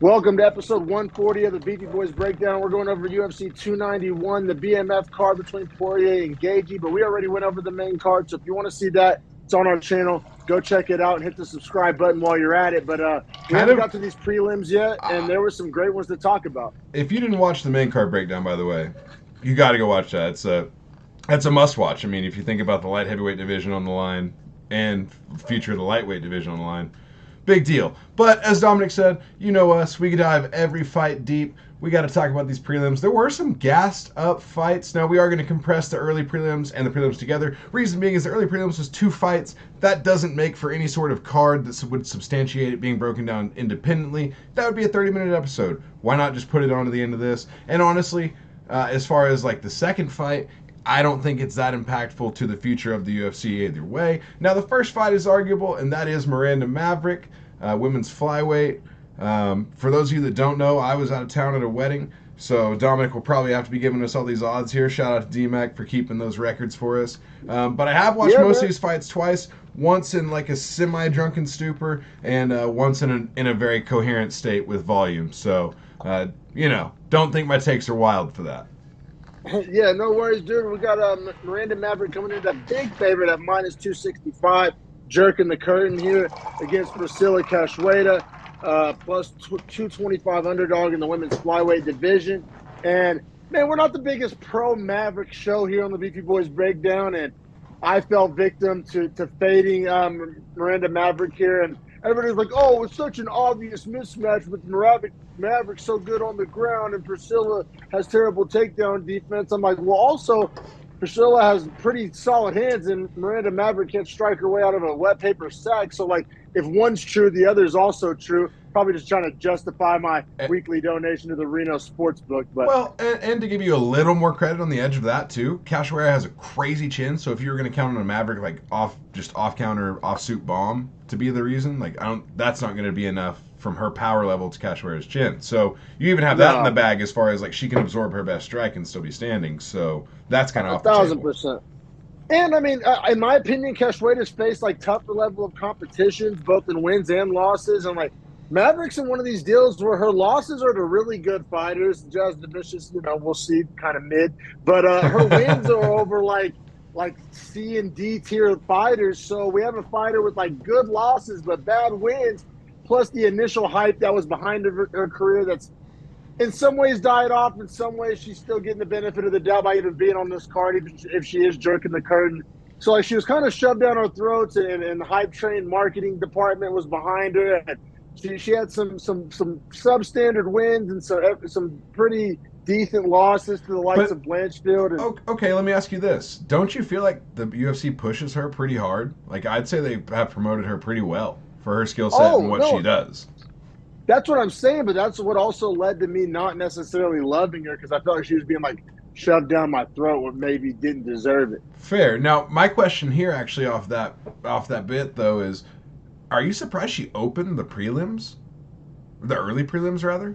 Welcome to episode 140 of the Beefy Boys Breakdown. We're going over UFC 291, the BMF card between Poirier and Gagey, but we already went over the main card, so if you want to see that, it's on our channel. Go check it out and hit the subscribe button while you're at it. But we haven't got to these prelims yet, and there were some great ones to talk about. If you didn't watch the main card breakdown, by the way, you got to go watch that. That's a must-watch. I mean, if you think about the light heavyweight division on the line and future of the lightweight division on the line, big deal. But as Dominic said, you know us. We could dive every fight deep. We got to talk about these prelims. There were some gassed up fights. Now, we are going to compress the early prelims and the prelims together. Reason being is the early prelims was 2 fights. That doesn't make for any sort of card that would substantiate it being broken down independently. That would be a 30-minute episode. Why not just put it on to the end of this? And honestly, as far as like the second fight, I don't think it's that impactful to the future of the UFC either way. Now, the first fight is arguable, and that is Miranda Maverick, women's flyweight. For those of you that don't know, I was out of town at a wedding, so Dominic will probably have to be giving us all these odds here. Shout out to D-Mac for keeping those records for us. But I have watched most of these fights twice, once in like a semi-drunken stupor, and once in a very coherent state with volume. So, don't think my takes are wild for that. Yeah, no worries, dude. We got Miranda Maverick coming in, that big favorite at minus 265, jerking the curtain here against Priscilla Cachoeira, plus 225 underdog in the women's flyweight division. And, man, we're not the biggest pro-Maverick show here on the Beefy Boys Breakdown, and I fell victim to fading Miranda Maverick here. And everybody's like, oh, it's such an obvious mismatch with Maverick so good on the ground and Priscilla has terrible takedown defense. I'm like, well, also, Priscilla has pretty solid hands and Miranda Maverick can't strike her way out of a wet paper sack. So, like, if one's true, the other's also true. Probably just trying to justify my weekly donation to the Reno Sportsbook. But well, and to give you a little more credit on the edge of that too, Cachoeira has a crazy chin. So if you were going to count on a Maverick like off counter, off suit bomb to be the reason, like that's not going to be enough from her power level to Cachoeira's chin. So you even have that in the bag as far as like she can absorb her best strike and still be standing. So that's kind of off the table. 1,000%. And I mean, in my opinion, Cachoeira's faced like tougher level of competitions, both in wins and losses, and like. Maverick's in one of these deals where her losses are to really good fighters. Jasmine Vicious, we'll see, kind of mid. But her wins are over like C and D tier fighters. So we have a fighter with like good losses but bad wins, plus the initial hype that was behind her career that's in some ways died off. In some ways, she's still getting the benefit of the doubt by even being on this card, even if she is jerking the curtain. So like she was kind of shoved down our throats, and the hype train marketing department was behind her. And She had some substandard wins and some pretty decent losses to the likes of Blanchfield. Okay, let me ask you this. Don't you feel like the UFC pushes her pretty hard? Like, I'd say they have promoted her pretty well for her skill set and what she does. That's what I'm saying, but that's what also led to me not necessarily loving her, because I felt like she was being like shoved down my throat when maybe didn't deserve it. Fair. Now, my question here actually off that bit, though, is are you surprised she opened the prelims? The early prelims, rather?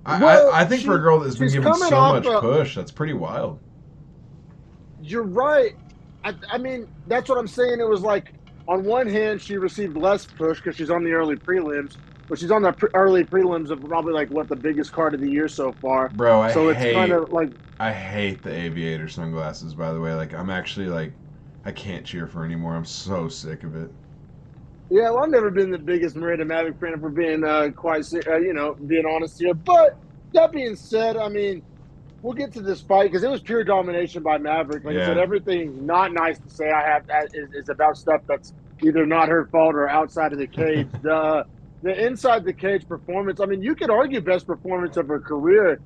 I think for a girl that's been given so much push, that's pretty wild. You're right. I mean, that's what I'm saying. It was like, on one hand, she received less push because she's on the early prelims, but she's on the early prelims of probably like, what, the biggest card of the year so far. Bro, I hate the aviator sunglasses, by the way. Like, I'm actually like, I can't cheer for her anymore. I'm so sick of it. Yeah, well, I've never been the biggest Miranda Maverick fan, for being being honest here. But that being said, I mean, we'll get to this fight because it was pure domination by Maverick. Like I said, everything not nice to say I have is about stuff that's either not her fault or outside of the cage. The inside the cage performance, I mean, you could argue best performance of her career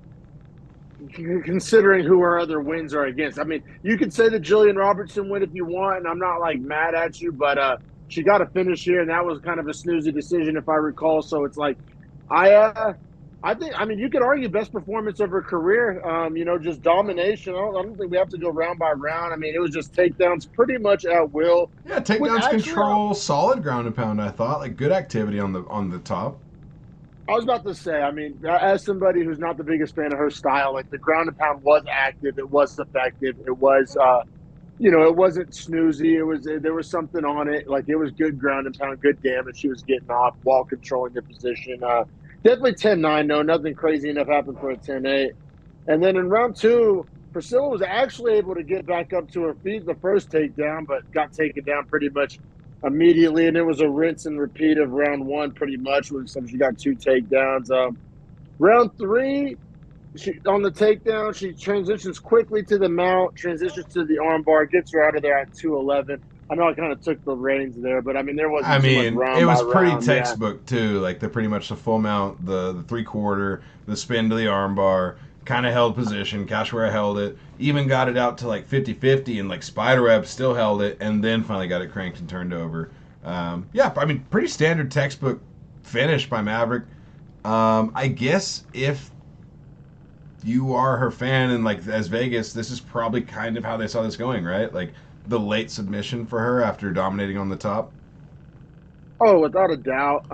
considering who her other wins are against. I mean, you could say the Jillian Robertson win if you want, and I'm not like mad at you, but she got a finish here, and that was kind of a snoozy decision, if I recall. So it's like, I think, I mean, you could argue best performance of her career. Just domination. I don't think we have to go round by round. I mean, it was just takedowns pretty much at will. Yeah, takedowns, control, solid ground and pound. I thought, like, good activity on the top. I was about to say, I mean, as somebody who's not the biggest fan of her style, like, the ground and pound was active, it was effective, it was it wasn't snoozy. There was something on it. Like, it was good ground and pound, good damage she was getting off while controlling the position. Definitely 10-9. No, nothing crazy enough happened for a 10-8. And then in round two, Priscilla was actually able to get back up to her feet the first takedown, but got taken down pretty much immediately. And it was a rinse and repeat of round one, pretty much. She got 2 takedowns. Round three, on the takedown, she transitions quickly to the mount, transitions to the armbar, gets her out of there at 211. I know I kind of took the reins there, but I mean, there I wasn't too much mean, round it by was pretty round. Yeah. textbook too. Like pretty much the full mount, the 3/4, the spin to the armbar, kind of held position. Cachoeira held it, even got it out to like 50-50, and like Spiderweb still held it, and then finally got it cranked and turned over. Yeah, I mean, pretty standard textbook finish by Maverick. I guess if you are her fan and like as Vegas, this is probably kind of how they saw this going, right? Like the late submission for her after dominating on the top. Oh, without a doubt.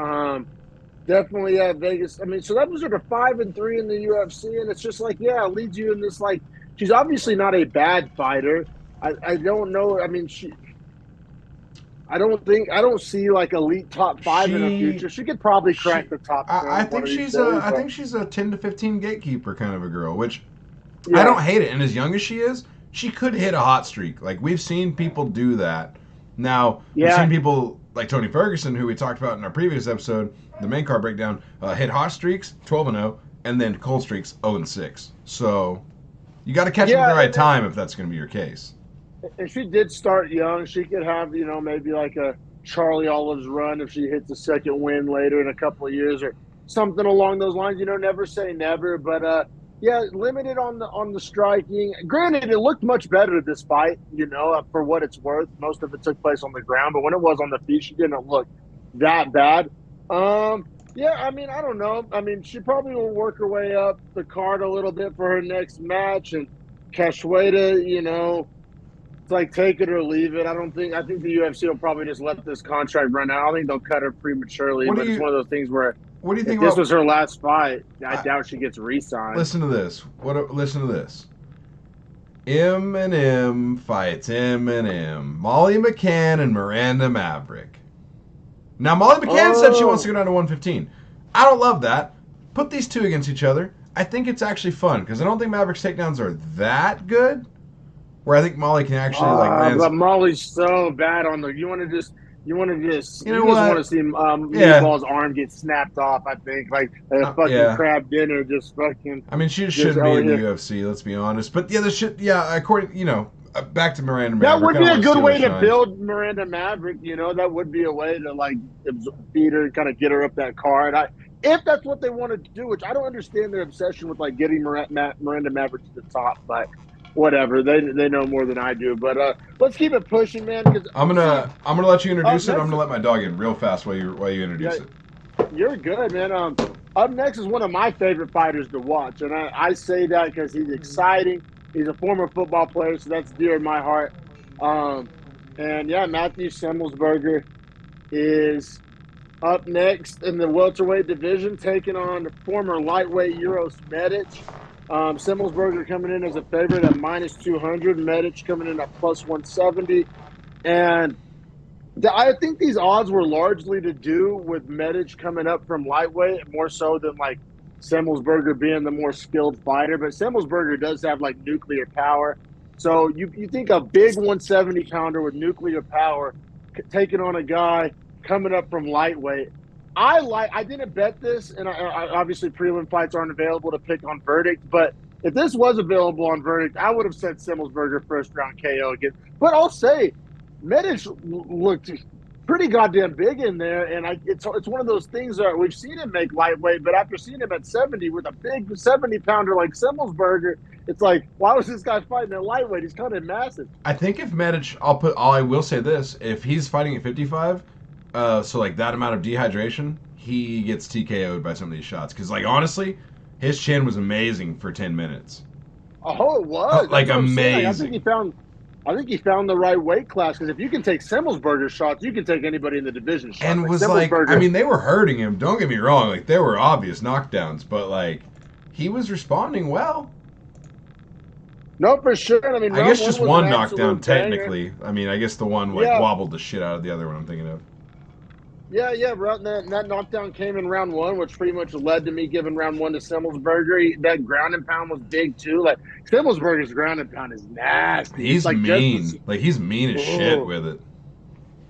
Definitely, Vegas. I mean, so that was her to 5-3 in the UFC, and it's just like, yeah, it leads you in this like. She's obviously not a bad fighter. I don't know. I mean, I don't see like elite top 5 in her future. She could probably crack the top 10. I think she's I think she's a 10 to 15 gatekeeper kind of a girl, which I don't hate it. And as young as she is, she could hit a hot streak. Like we've seen people do that. Now we've seen people like Tony Ferguson, who we talked about in our previous episode, the main card breakdown, hit hot streaks 12-0, and then cold streaks 0-6. So you got to catch them at the right time if that's going to be your case. If she did start young, she could have, maybe like a Charlie Olives run if she hits a second win later in a couple of years or something along those lines. Never say never, but yeah, limited on the striking. Granted, it looked much better this fight, for what it's worth. Most of it took place on the ground, but when it was on the feet, she didn't look that bad. Yeah, I mean, I don't know. I mean, she probably will work her way up the card a little bit for her next match, and Cachoeira, it's like take it or leave it. I think the UFC will probably just let this contract run out. I don't think they'll cut her prematurely, but it's one of those things where what do you think if this was her last fight, I doubt she gets re-signed. Listen to this. Listen to this. Eminem fights Eminem. Molly McCann and Miranda Maverick. Now Molly McCann said she wants to go down to 115. I don't love that. Put these two against each other. I think it's actually fun because I don't think Maverick's takedowns are that good. Where I think Molly can actually land. But Molly's so bad on the. You want to just want to see Meatball's arm get snapped off. I think like a fucking crab dinner, just fucking. I mean, she shouldn't be in the UFC. Let's be honest. But yeah, this shit. Yeah, according back to Miranda Maverick. That would be a good way to build Miranda Maverick. That would be a way to like beat her and kind of get her up that card. If that's what they want to do, which I don't understand their obsession with like getting Miranda Maverick to the top, but. Whatever, they know more than I do, but let's keep it pushing, man. I'm gonna let you introduce it. I'm gonna let my dog in real fast while you introduce it. You're good, man. Up next is one of my favorite fighters to watch, and I say that because he's exciting. He's a former football player, so that's dear in my heart. And yeah, Matthew Semelsberger is up next in the welterweight division, taking on the former lightweight Uros Medic. Semelsberger coming in as a favorite at -200. Medic coming in at +170. And I think these odds were largely to do with Medic coming up from lightweight, more so than like Semelsberger being the more skilled fighter. But Semelsberger does have like nuclear power. So you think a big 170 pounder with nuclear power taking on a guy coming up from lightweight. I didn't bet this, and I obviously prelim fights aren't available to pick on verdict, but if this was available on verdict, I would have said Semelsberger first round KO again. But I'll say, Medic looked pretty goddamn big in there, and it's one of those things that we've seen him make lightweight, but after seeing him at 70 with a big 70 pounder like Semelsberger, it's like, why was this guy fighting at lightweight? He's kind of massive. I think if Medic, I will say this, if he's fighting at 55. So like that amount of dehydration, he gets TKO'd by some of these shots. Because like honestly, his chin was amazing for 10 minutes. Oh, it was like amazing. I think he found the right weight class. Because if you can take Semelsberger's shots, you can take anybody in the division shots. And was like, I mean, they were hurting him. Don't get me wrong. Like there were obvious knockdowns, but like he was responding well. No, for sure. I mean, I guess just one knockdown technically. I mean, I guess the one wobbled the shit out of the other one I'm thinking of. Yeah, yeah. That knockdown came in round one, which pretty much led to me giving round one to Simmelsberger. That ground and pound was big too. Like Simmelsberger's ground and pound is nasty. It's He's like just mean. Like he's mean as shit oh with it.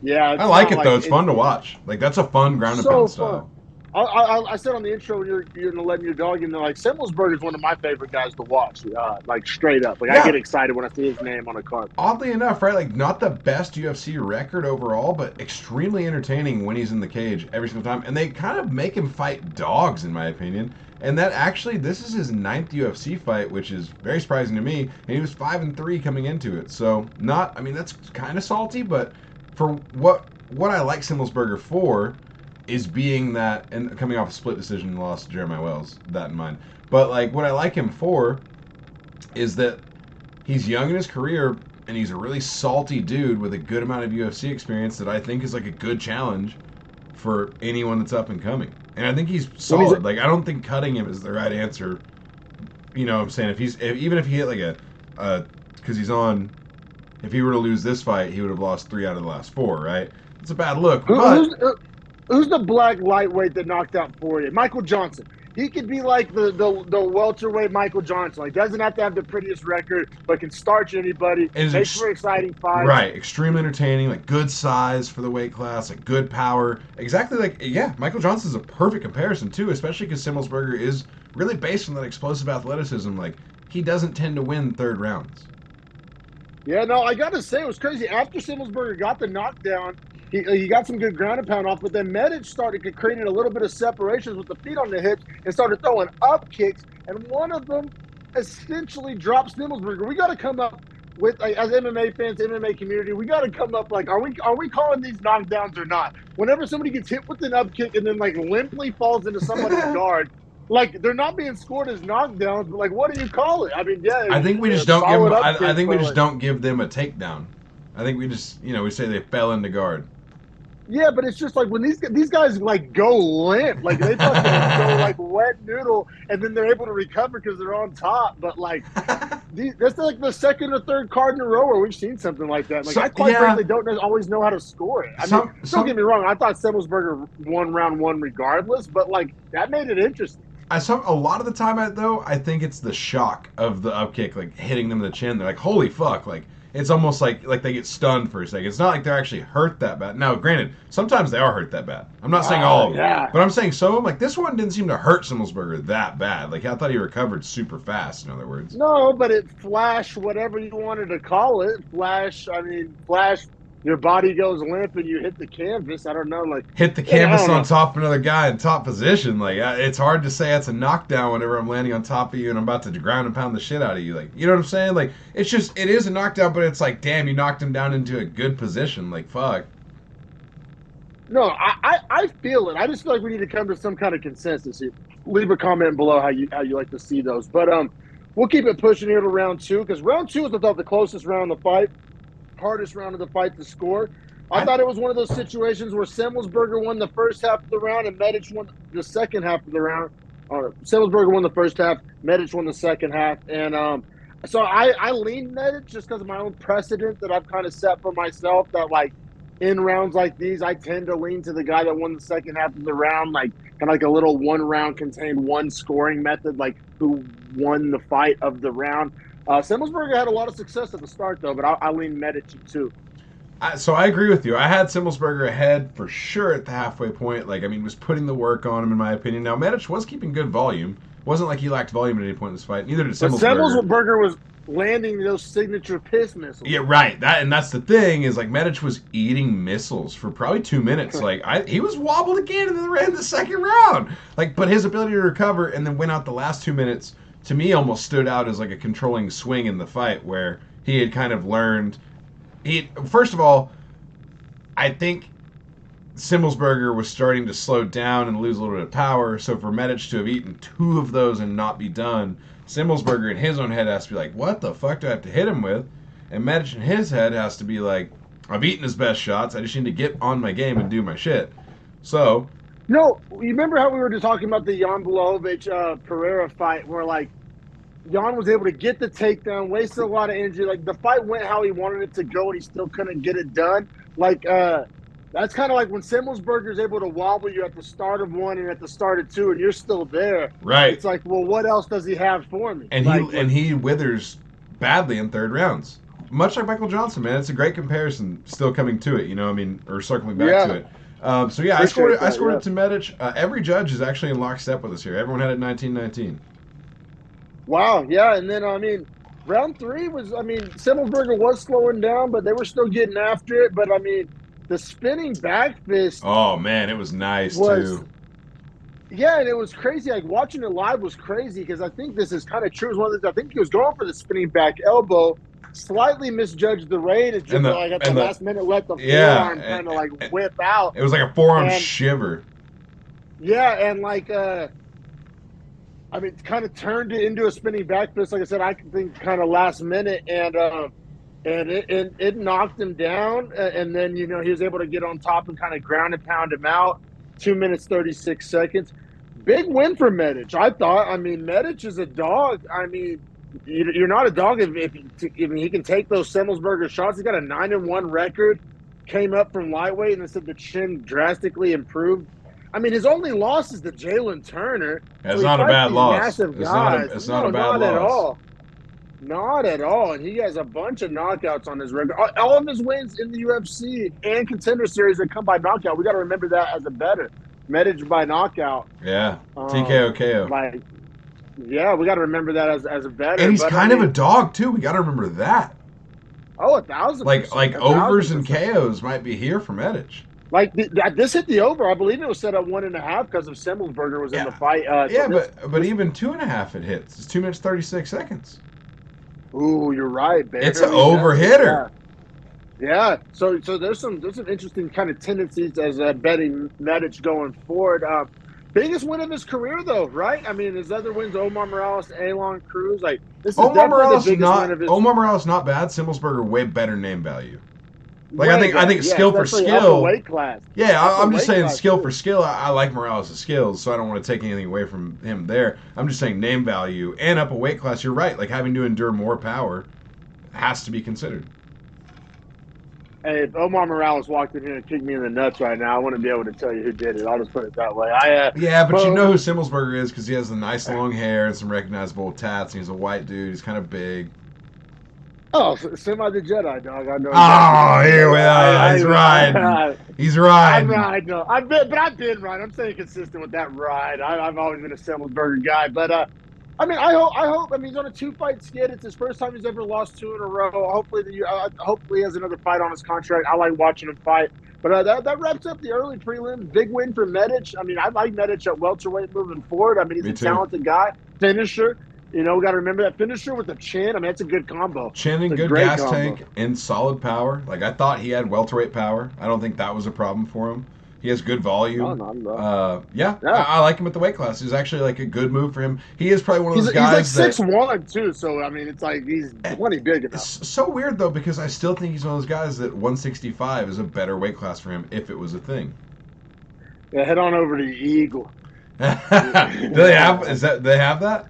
yeah, I it's like not it though. like It's fun to watch. Like that's a fun ground and so pound fun. style. I said on the intro when you're letting your dog in there, like Simmelsberger is one of my favorite guys to watch. Like straight up, like I get Yeah. excited when I see his name on a card. Oddly enough, right? Like not the best UFC record overall, but extremely entertaining when he's in the cage every single time. And they kind of make him fight dogs, in my opinion. And that actually, this is his 9th UFC fight, which is very surprising to me. And he was 5-3 coming into it. So not, I mean, that's kind of salty, but for what I like Simmelsberger for is being that, and coming off a split decision loss to Jeremiah Wells, that in mind. But like what I like him for is that he's young in his career and he's a really salty dude with a good amount of UFC experience that I think is like a good challenge for anyone that's up and coming. And I think he's solid. Like I don't think cutting him is the right answer. You know what I'm saying? Even if he hit like because he's on, if he were to lose this fight, he would have lost 3 out of the last 4, right? It's a bad look. But Who's the black lightweight that knocked out Poirier? Michael Johnson. He could be like the welterweight Michael Johnson. Like doesn't have to have the prettiest record, but can starch anybody. Makes for exciting fights. Right, extremely entertaining. Like good size for the weight class, like good power. Exactly. Like yeah, Michael Johnson's a perfect comparison too, especially because Simmelsberger is really based on that explosive athleticism. Like he doesn't tend to win 3rd rounds. Yeah, no, I got to say, it was crazy. After Simmelsberger got the knockdown, he got some good ground and pound off, but then Medic started creating a little bit of separations with the feet on the hips and started throwing up kicks, and one of them essentially dropped Simmelsberger. We got to come up with, like, as MMA fans, MMA community, we got to come up like, are we calling these knockdowns or not? Whenever somebody gets hit with an up kick and then like limply falls into somebody's guard, like they're not being scored as knockdowns, but like what do you call it? I mean, yeah. I think we just don't give them. I think we just don't give them a takedown. I think we just, we say they fell into guard. Yeah, but it's just like when these guys like go limp, like they fucking go like wet noodle, and then they're able to recover because they're on top. But like, that's like the 2nd or 3rd card in a row where we've seen something like that. Like I quite frankly don't always know how to score it. I mean, don't get me wrong, I thought Simmelsberger won round 1 regardless, but like that made it interesting. A lot of the time, I think it's the shock of the up kick, like hitting them in the chin. They're like, "Holy fuck!" Like it's almost like they get stunned for a second. It's not like they're actually hurt that bad. Now, granted, sometimes they are hurt that bad. I'm not saying all of them, but I'm saying some of them. Like this one didn't seem to hurt Simmelsberger that bad. Like I thought he recovered super fast. In other words, no, but it flashed whatever you wanted to call it. Flash. Your body goes limp and you hit the canvas. I don't know, like hit the canvas on top of another guy in top position. Like it's hard to say it's a knockdown whenever I'm landing on top of you and I'm about to ground and pound the shit out of you. Like you know what I'm saying? Like it is a knockdown, but it's like damn, you knocked him down into a good position. Like fuck. No, I feel it. I just feel like we need to come to some kind of consensus here. Leave a comment below how you like to see those. But we'll keep it pushing here to round 2 because round 2 is I thought the closest round of the fight. Hardest round of the fight to score. I thought it was one of those situations where Simmelsberger won the first half of the round and Medic won the second half of the round. Simmelsberger won the first half, Medic won the second half, and so I leaned Medic just because of my own precedent that I've kind of set for myself. That like in rounds like these, I tend to lean to the guy that won the second half of the round, like kind of like a little one round contained one scoring method, like who won the fight of the round. Simmelsberger had a lot of success at the start, though, but I lean Medic too. So I agree with you. I had Simmelsberger ahead for sure at the halfway point. Like, I mean, was putting the work on him, in my opinion. Now, Medic was keeping good volume. It wasn't like he lacked volume at any point in this fight. Neither did Simmelsberger. But Simmelsberger was landing those signature piss missiles. Yeah, right. That's the thing is, like, Medic was eating missiles for probably 2 minutes. Like, he was wobbled again and then ran the second round. Like, but his ability to recover and then win out the last 2 minutes to me almost stood out as like a controlling swing in the fight where he had kind of learned. First of all, I think Simmelsberger was starting to slow down and lose a little bit of power. So for Medic to have eaten 2 of those and not be done, Simmelsberger in his own head has to be like, what the fuck do I have to hit him with? And Medic in his head has to be like, I've eaten his best shots. I just need to get on my game and do my shit. So no, you remember how we were just talking about the Jan Blachowicz Pereira fight where like Jan was able to get the takedown, wasted a lot of energy. Like the fight went how he wanted it to go and he still couldn't get it done. Like That's kind of like when Simmelsberger's able to wobble you at the start of one and at the start of two, and you're still there. Right. It's like, well, what else does he have for me? And like, he withers badly in third rounds. Much like Michael Johnson, man. It's a great comparison. Still coming to it, or circling back to it. So yeah, I scored it to Medic. Every judge is actually in lockstep with us here. Everyone had it 19-19. Wow, yeah, and then round three was, Simmelsberger was slowing down, but they were still getting after it. But the spinning back fist. Oh man, it was nice too. Yeah, and it was crazy. Like watching it live was crazy because I think this is kind of true. It was one of the, I think he was going for the spinning back elbow, slightly misjudged the rate. It's just at the last minute let the forearm kind of whip out. It was like a forearm shiver. Yeah, and it kind of turned it into a spinning back fist. Like I said, I think kind of last minute, and it knocked him down. And then he was able to get on top and kind of ground and pound him out. 2 minutes 36 seconds. Big win for Medic. I thought. Medic is a dog. You're not a dog if he can take those Simmelsberger shots. He got a 9-1 record. Came up from lightweight, and they said the chin drastically improved. His only loss is to Jalen Turner. It's not a bad loss. Massive guys. It's not a bad loss. At all. Not at all. And he has a bunch of knockouts on his record. All of his wins in the UFC and Contender Series that come by knockout. We got to remember that as a bettor. Medic by knockout. Yeah. TKO KO. Yeah, we got to remember that as a bettor. And he's kind of a dog too. We got to remember that. Oh, 1,000%. Like overs and KOs might be here for Medic. This hit the over. I believe it was set at 1.5 because of Simmelsberger was in the fight. But even 2.5 it hits. It's 2 minutes 36 seconds. Ooh, you're right, baby. It's an overhitter. Yeah. So there's some interesting kind of tendencies as betting Medic going forward. Biggest win of his career, though, right? His other wins: Omar Morales, Alon Cruz. This is Omar Morales the biggest win of his. Omar Morales not bad. Simmelsberger way better name value. I think skill for skill. Weight class. Yeah, I'm just saying skill for skill. I like Morales' skills, so I don't want to take anything away from him there. I'm just saying name value and up a weight class. You're right. Like having to endure more power has to be considered. Hey, if Omar Morales walked in here and kicked me in the nuts right now, I wouldn't be able to tell you who did it. I'll just put it that way. But you know who Simmelsberger is because he has the nice long hair and some recognizable tats, and he's a white dude. He's kind of big. Oh, Semi the Jedi, dog. I know. Oh, here we are. He's riding. He's riding. I've been riding. I'm staying consistent with that ride. I've always been a Simmelsberger guy. But, I hope. He's on a 2-fight skid. It's his first time he's ever lost 2 in a row. Hopefully he has another fight on his contract. I like watching him fight. But that wraps up the early prelims. Big win for Medic. I like Medic at welterweight moving forward. He's a talented guy. Finisher. We got to remember that finisher with the chin. That's a good combo. Chin and good gas tank and solid power. I thought he had welterweight power. I don't think that was a problem for him. He has good volume. I like him at the weight class. He's actually a good move for him. He is probably one of those guys He's 6'1" too, so it's he's plenty big enough. It's so weird though because I still think he's one of those guys that 165 is a better weight class for him if it was a thing. Yeah, head on over to the Eagle. Do they have that?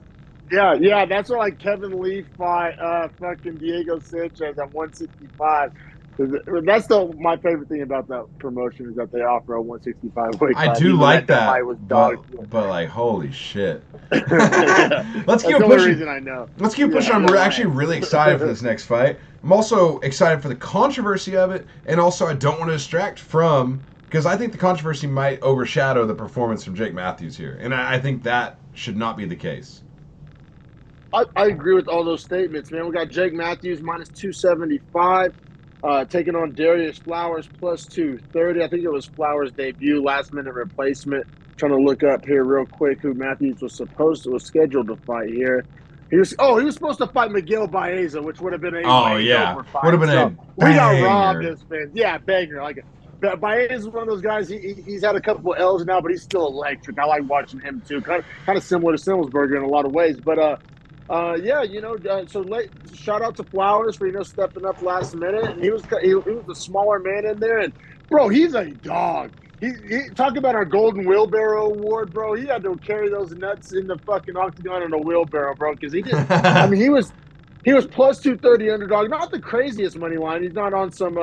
Yeah, that's where Kevin Lee fought fucking Diego Sanchez at 165. That's my favorite thing about that promotion is that they offer a 165 weight class. I do like that, was but holy shit. Yeah. Let's keep pushing. The reason I know. Let's keep pushing. I'm actually really excited for this next fight. I'm also excited for the controversy of it, and also I don't want to distract from because I think the controversy might overshadow the performance from Jake Matthews here, and I think that should not be the case. I agree with all those statements, man. We got Jake Matthews minus 275, taking on Darius Flowers plus 230. I think it was Flowers' debut, last-minute replacement. Trying to look up here real quick who Matthews was scheduled to fight here. He was supposed to fight Miguel Baeza, which would have been would have been a we got robbed this man. Yeah, banger. Baez is one of those guys. He's had a couple of L's now, but he's still electric. I like watching him too. Kind of similar to Simmelsberger in a lot of ways, but shout out to Flowers for stepping up last minute, and he was the smaller man in there, and bro, he's a dog. He talk about our Golden Wheelbarrow Award, bro. He had to carry those nuts in the fucking octagon in a wheelbarrow, bro, because he just he was plus 230 underdog. Not the craziest money line. He's not on some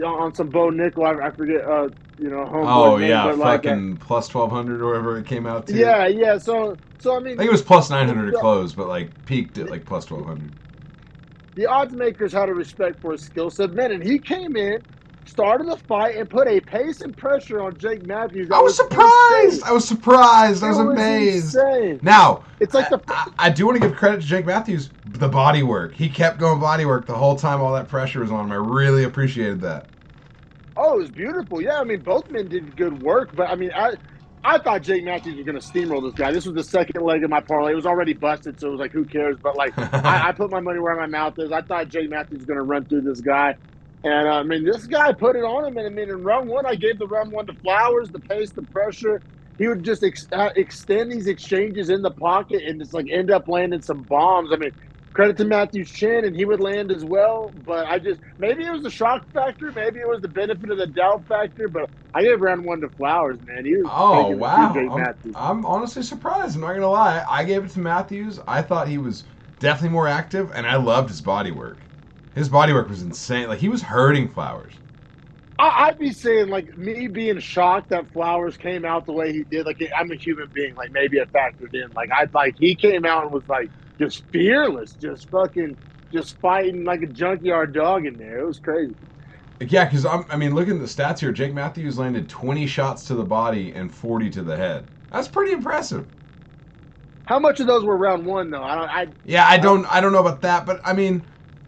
on some Bo Nickel. I forget, homeboy's Oh name, yeah, but like, fucking plus 1200 or whatever it came out to. yeah. So I I think mean, it was plus 900 at the, close, but like peaked at like plus 1200. the odds makers had a respect for his skill set, man, and he came in, started the fight, and put a pace and pressure on Jake Matthews I that was was surprised. insane. I was surprised. I It was was amazed. insane. Now, It's like the I do want to give credit to Jake Matthews. The body work. He kept going body work the whole time all that pressure was on him. I really appreciated that. Oh, it was beautiful. Yeah, I mean, both men did good work, but I mean, I thought Jake Matthews was going to steamroll this guy. This was the second leg of my parlay. It was already busted, so it was like, who cares? But like, I put my money where my mouth is. I thought Jake Matthews was going to run through this guy, and I mean, this guy put it on him. And I mean, in round one, I gave the round one to Flowers, the pace, the pressure. He would just extend these exchanges in the pocket and just like end up landing some bombs. I mean, credit to Matthew's chin, and he would land as well. But maybe it was the shock factor, maybe it was the benefit of the doubt factor. But I gave round one to Flowers, man. He was Oh taking it to wow! Jake Matthews. I'm honestly surprised. I'm not gonna lie. I gave it to Matthews. I thought he was definitely more active, and I loved his body work. His body work was insane. Like he was hurting Flowers. I'd be saying, like, me being shocked that Flowers came out the way he did. Like, I'm a human being. Like, maybe it factored in. He came out and was like just fearless, just fucking, just fighting like a junkyard dog in there. It was crazy. Yeah, because I mean, looking at the stats here, Jake Matthews landed 20 shots to the body and 40 to the head. That's pretty impressive. How much of those were round one though? I don't know about that, but I mean,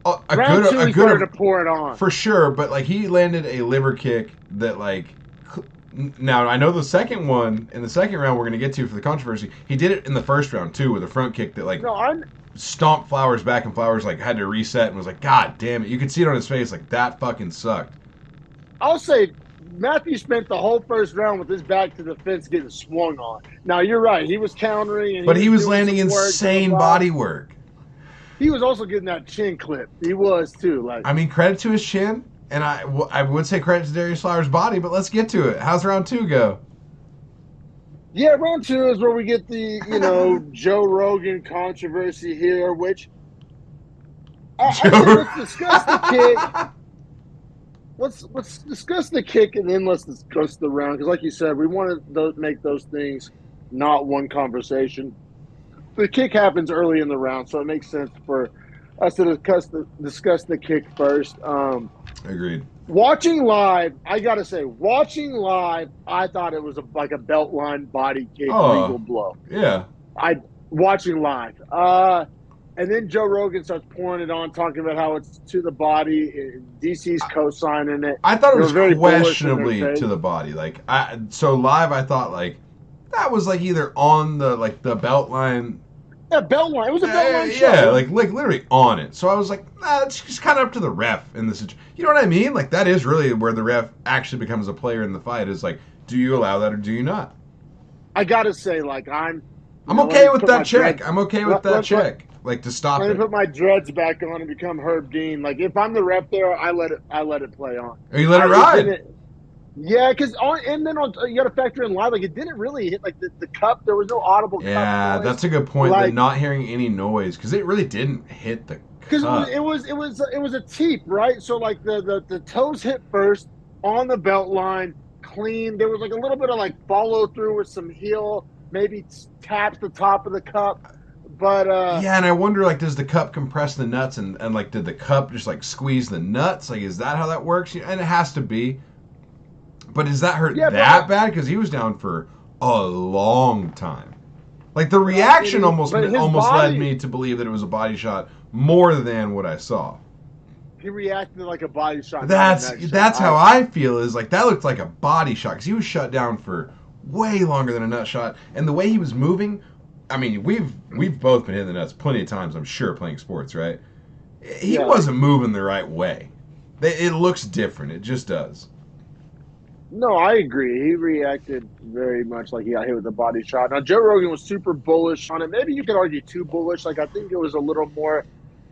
round two he started to pour it on for sure. But like he landed a liver kick that like. Now I know the second one in the second round we're gonna get to for the controversy. He did it in the first round too with a front kick that like stomped Flowers back, and Flowers like had to reset and was like, God damn it! You could see it on his face like that fucking sucked. I'll say Matthew spent the whole first round with his back to the fence getting swung on. Now you're right, he was countering, and but he was landing insane body work. He was also getting that chin clip. He was too. Like, I mean, credit to his chin, and I would say credit to Darius Flowers' body. But let's get to it. How's round two go? Yeah, round two is where we get the Joe Rogan controversy here, which let's discuss the kick. Let's discuss the kick, and then let's discuss the round, because like you said, we want to make those things not one conversation. The kick happens early in the round, so it makes sense for us to discuss the kick first. Agreed. Watching live, I gotta say, I thought it was like a belt line body kick, legal blow. Yeah. Watching live, and then Joe Rogan starts pouring it on, talking about how it's to the body. DC's co-signing it. I thought it was very questionably to the body. So live, I thought like that was like either on the belt line. Yeah, belt line. It was a belt line shot. Yeah, like literally on it. So I was like, it's just kind of up to the ref in this. You know what I mean? Like that is really where the ref actually becomes a player in the fight. Is like, do you allow that or do you not? I gotta say, like I'm okay with that check. I'm okay with that check. Like to stop it. Let me put my dreads back on and become Herb Dean. Like if I'm the ref there, I let it play on. Or you let it ride. Yeah, because you got to factor in live. Like it didn't really hit like the cup. There was no audible cup noise. Yeah, that's a good point. Like, not hearing any noise because it really didn't hit the cup. Because it was a teep, right? So like the toes hit first on the belt line, clean. There was like a little bit of like follow through with some heel, maybe taps the top of the cup. But yeah, and I wonder, like, does the cup compress the nuts, and like, did the cup just like squeeze the nuts? Like, is that how that works? And it has to be. But does that hurt that bad? Because he was down for a long time. Like the reaction almost led me to believe that it was a body shot more than what I saw. He reacted like a body shot. That's how I feel. Is like that looked like a body shot because he was shut down for way longer than a nut shot, and the way he was moving. I mean, we've both been hitting the nuts plenty of times, I'm sure, playing sports, right? He wasn't moving the right way. It looks different. It just does. No, I agree. He reacted very much like he got hit with a body shot. Now, Joe Rogan was super bullish on it. Maybe you could argue too bullish. Like, I think it was a little more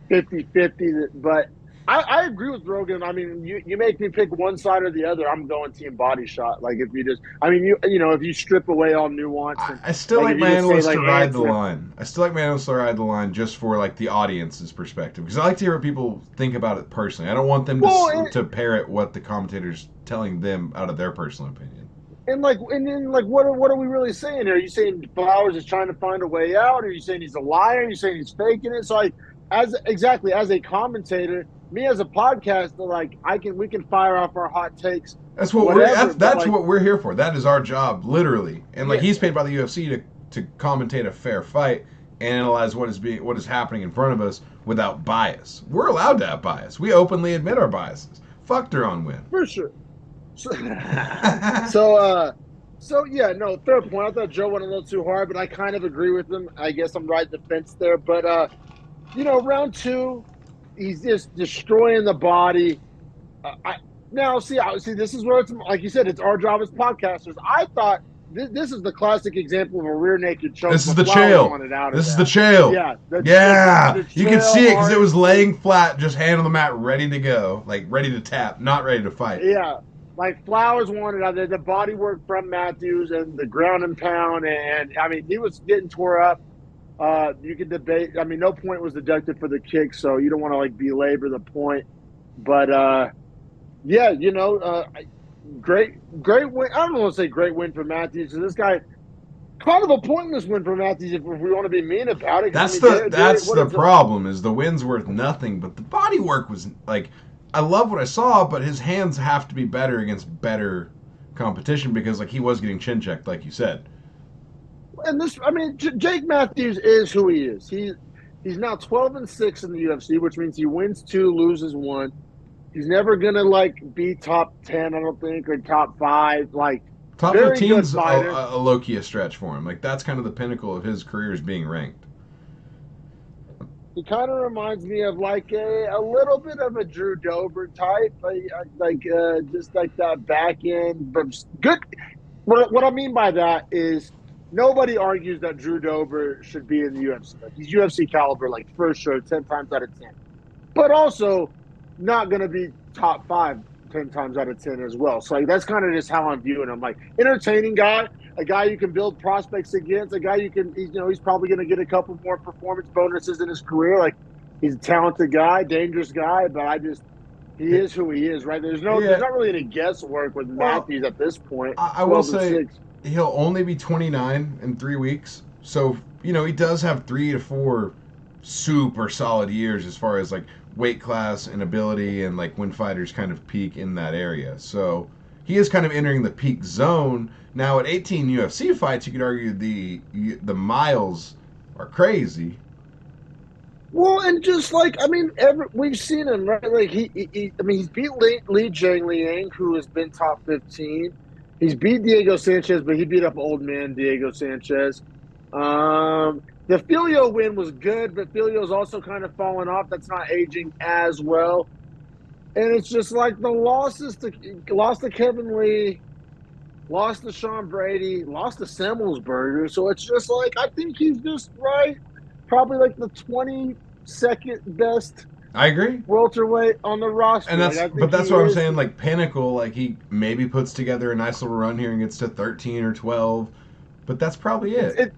50-50. But I agree with Rogan. I mean, you make me pick one side or the other. I'm going team body shot. Like if you just, I mean, if you strip away all nuance and I still like like if you my just say analysts to like ride the answer, line. I still like my analysts to ride the line just for like the audience's perspective because I like to hear what people think about it personally. I don't want them well, to parrot what the commentator's telling them out of their personal opinion. and then like what are we really saying here? Are you saying Flowers is trying to find a way out? Are you saying he's a liar? Are you saying he's faking it? So like as a commentator, me as a podcaster, like we can fire off our hot takes, whatever. But That's like what we're here for. That is our job, literally. And like yeah, he's paid by the UFC to commentate a fair fight and analyze what is happening in front of us without bias. We're allowed to have bias. We openly admit our biases. Fuck their own win. for sure. So, so yeah, no, fair point. I thought Joe went a little too hard, but I kind of agree with him. I guess I'm riding the fence there. But round two, he's just destroying the body. I now see. This is where it's like you said. It's our job as podcasters. I thought this is the classic example of a rear naked choke. This is the Flowers chail. wanted out of This is that. the chail. Yeah, Yeah. You could see it because it was hard. laying flat, just hand on the mat, ready to go, like ready to tap, not ready to fight. Yeah, like Flowers wanted out there. The body work from Matthews and the ground and pound, and I mean he was getting tore up. You could debate. I mean, no point was deducted for the kick, so you don't want to like belabor the point. But yeah, great win. I don't want to say great win for Matthews. This guy, kind of a pointless win for Matthews if we want to be mean about it. That's the problem. Is the win's worth nothing, but the body work was like. I love what I saw, but his hands have to be better against better competition because like he was getting chin checked, like you said. And this, I mean, Jake Matthews is who he is. He's now 12-6 in the UFC, which means he wins 2, loses 1. He's never gonna like be top 10, I don't think, or top 5. Like top very 15's good fighter. a low key a stretch for him. Like that's kind of the pinnacle of his career is being ranked. He kind of reminds me of like a little bit of a Drew Dober type, just like that back end, but good. What I mean by that is nobody argues that Drew Dober should be in the UFC. Like he's UFC caliber, like for sure, 10 times out of 10. But also not going to be top 5 10 times out of 10 as well. So like that's kind of just how I'm viewing him. Like entertaining guy, a guy you can build prospects against, a guy he's probably going to get a couple more performance bonuses in his career. Like he's a talented guy, dangerous guy, but he is who he is, right? There's not really any guesswork with Matthews at this point. I will say he'll only be 29 in 3 weeks. So, he does have 3 to 4 super solid years as far as like weight class and ability and like when fighters kind of peak in that area. So he is kind of entering the peak zone. Now at 18 UFC fights, you could argue the miles are crazy. Well, and just like we've seen him, right? Like he's beat Li Jingliang, who has been top 15. He's beat Diego Sanchez, but he beat up old man Diego Sanchez. The Filio win was good, but Filio's also kind of fallen off. That's not aging as well. And it's just like the lost to Kevin Lee, lost to Sean Brady, lost to Semmelsberger. So it's just like I think he's just probably like the 22nd best. I agree. Welterweight on the roster. And that's what I'm saying. Like pinnacle, like he maybe puts together a nice little run here and gets to 13 or 12, but that's probably it.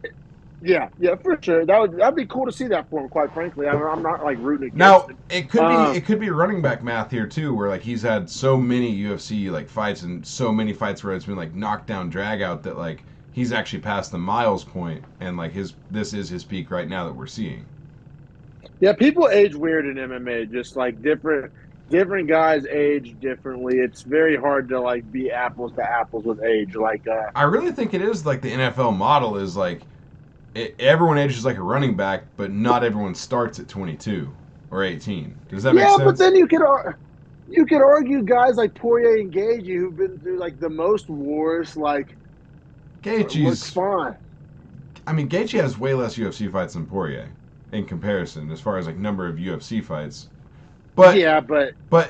Yeah, for sure. That'd be cool to see that for him. Quite frankly, I'm not like rooting against now, him. It could be running back math here too, where like he's had so many UFC like fights and so many fights where it's been like knockdown drag out that like he's actually past the miles point and like this is his peak right now that we're seeing. Yeah, people age weird in MMA. Just like different guys age differently. It's very hard to like be apples to apples with age. Like I really think it is like the NFL model is like. Everyone ages like a running back, but not everyone starts at 22 or 18. Does that make sense? Yeah, but then you could argue guys like Poirier and Gaethje who've been through like the most wars. Like Gaethje's fine. I mean, Gaethje has way less UFC fights than Poirier in comparison, as far as like number of UFC fights. But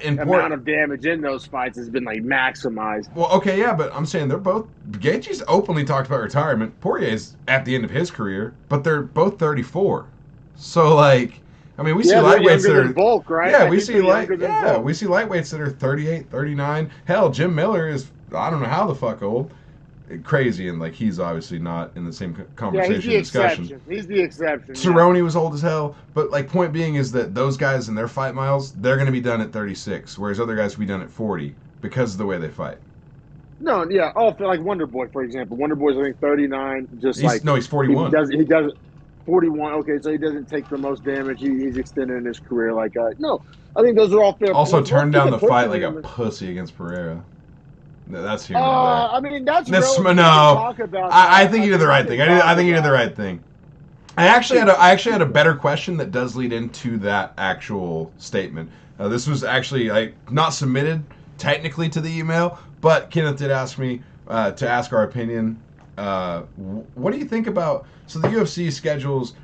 in amount of damage in those fights has been like maximized. Well, okay, yeah, but I'm saying they're both. Gaethje's openly talked about retirement. Poirier's at the end of his career, but they're both 34. So like, I mean, we see they're lightweights younger that than are Volk, right? yeah, I we think see they're younger than Volk. we see lightweights that are 38, 39. Hell, Jim Miller is I don't know how the fuck old. Crazy, and like he's obviously not in the same Yeah, he's conversation the discussion. exception. He's the exception. Yeah. Cerrone was old as hell, but like point being is that those guys in their fight miles, they're going to be done at 36, whereas other guys will be done at 40 because of the way they fight. No, yeah. Oh, for like Wonder Boy, for example. Wonder Boy's I think 39. Just like He's 41. he does 41. Okay, so he doesn't take the most damage. He's extending his career. Like no, I think those are all fair Also points. turned down the fight like a pussy against Pereira. That's here and there. I mean that's no. talk about I think he did the right thing. I think he did the right thing. I actually had a better question that does lead into that actual statement. This was actually not submitted technically to the email, but Kenneth did ask me to ask our opinion. What do you think about? So the UFC schedules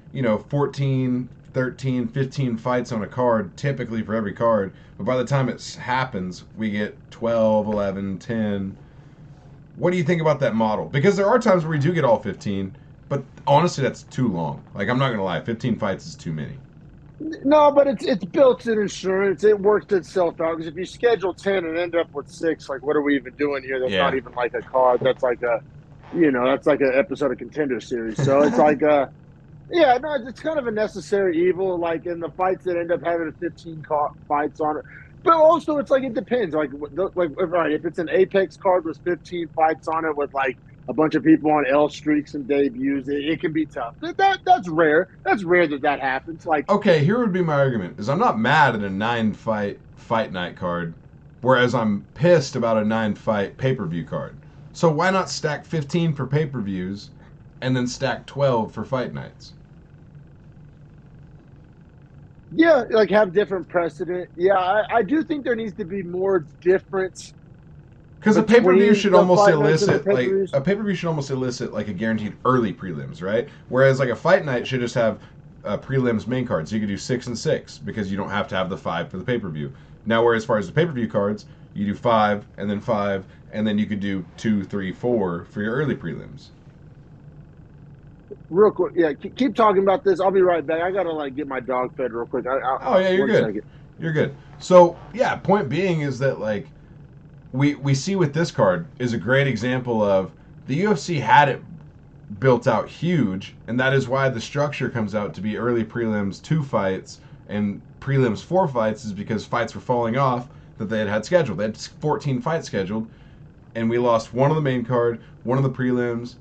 14, 13, 15 fights on a card, typically for every card. But by the time it happens, we get 12, 11, 10. What do you think about that model? Because there are times where we do get all 15, but honestly, that's too long. Like, I'm not going to lie, 15 fights is too many. No, but it's built-in insurance. It works itself out. Because if you schedule 10 and end up with 6, like, what are we even doing here? That's not even like a card. That's like that's like an episode of Contender Series. So it's like yeah, no, it's kind of a necessary evil, like in the fights that end up having 15 fights on it. But also, it's like it depends. Like right, if it's an Apex card with 15 fights on it with like a bunch of people on L streaks and debuts, it can be tough. That's rare. That's rare that happens. Like okay, here would be my argument: is I'm not mad at a 9-fight night card, whereas I'm pissed about a 9-fight pay-per-view card. So why not stack 15 for pay-per-views, and then stack 12 for fight nights? Yeah, like have different precedent. Yeah, I do think there needs to be more difference. Because a pay-per-view should almost elicit like a guaranteed early prelims, right? Whereas like a fight night should just have a prelims main card, so you could do 6 and 6 because you don't have to have the 5 for the pay-per-view. Now, whereas as far as the pay-per-view cards, you do 5 and then 5, and then you could do 2, 3, 4 for your early prelims. Real quick, yeah. Keep talking about this. I'll be right back. I gotta get my dog fed real quick. Oh yeah, you're good. Second. You're good. So yeah, point being is that like we see with this card is a great example of the UFC had it built out huge, and that is why the structure comes out to be early prelims 2 fights and prelims 4 fights is because fights were falling off that they had scheduled. They had 14 fights scheduled, and we lost 1 on the main card, 1 on the prelims.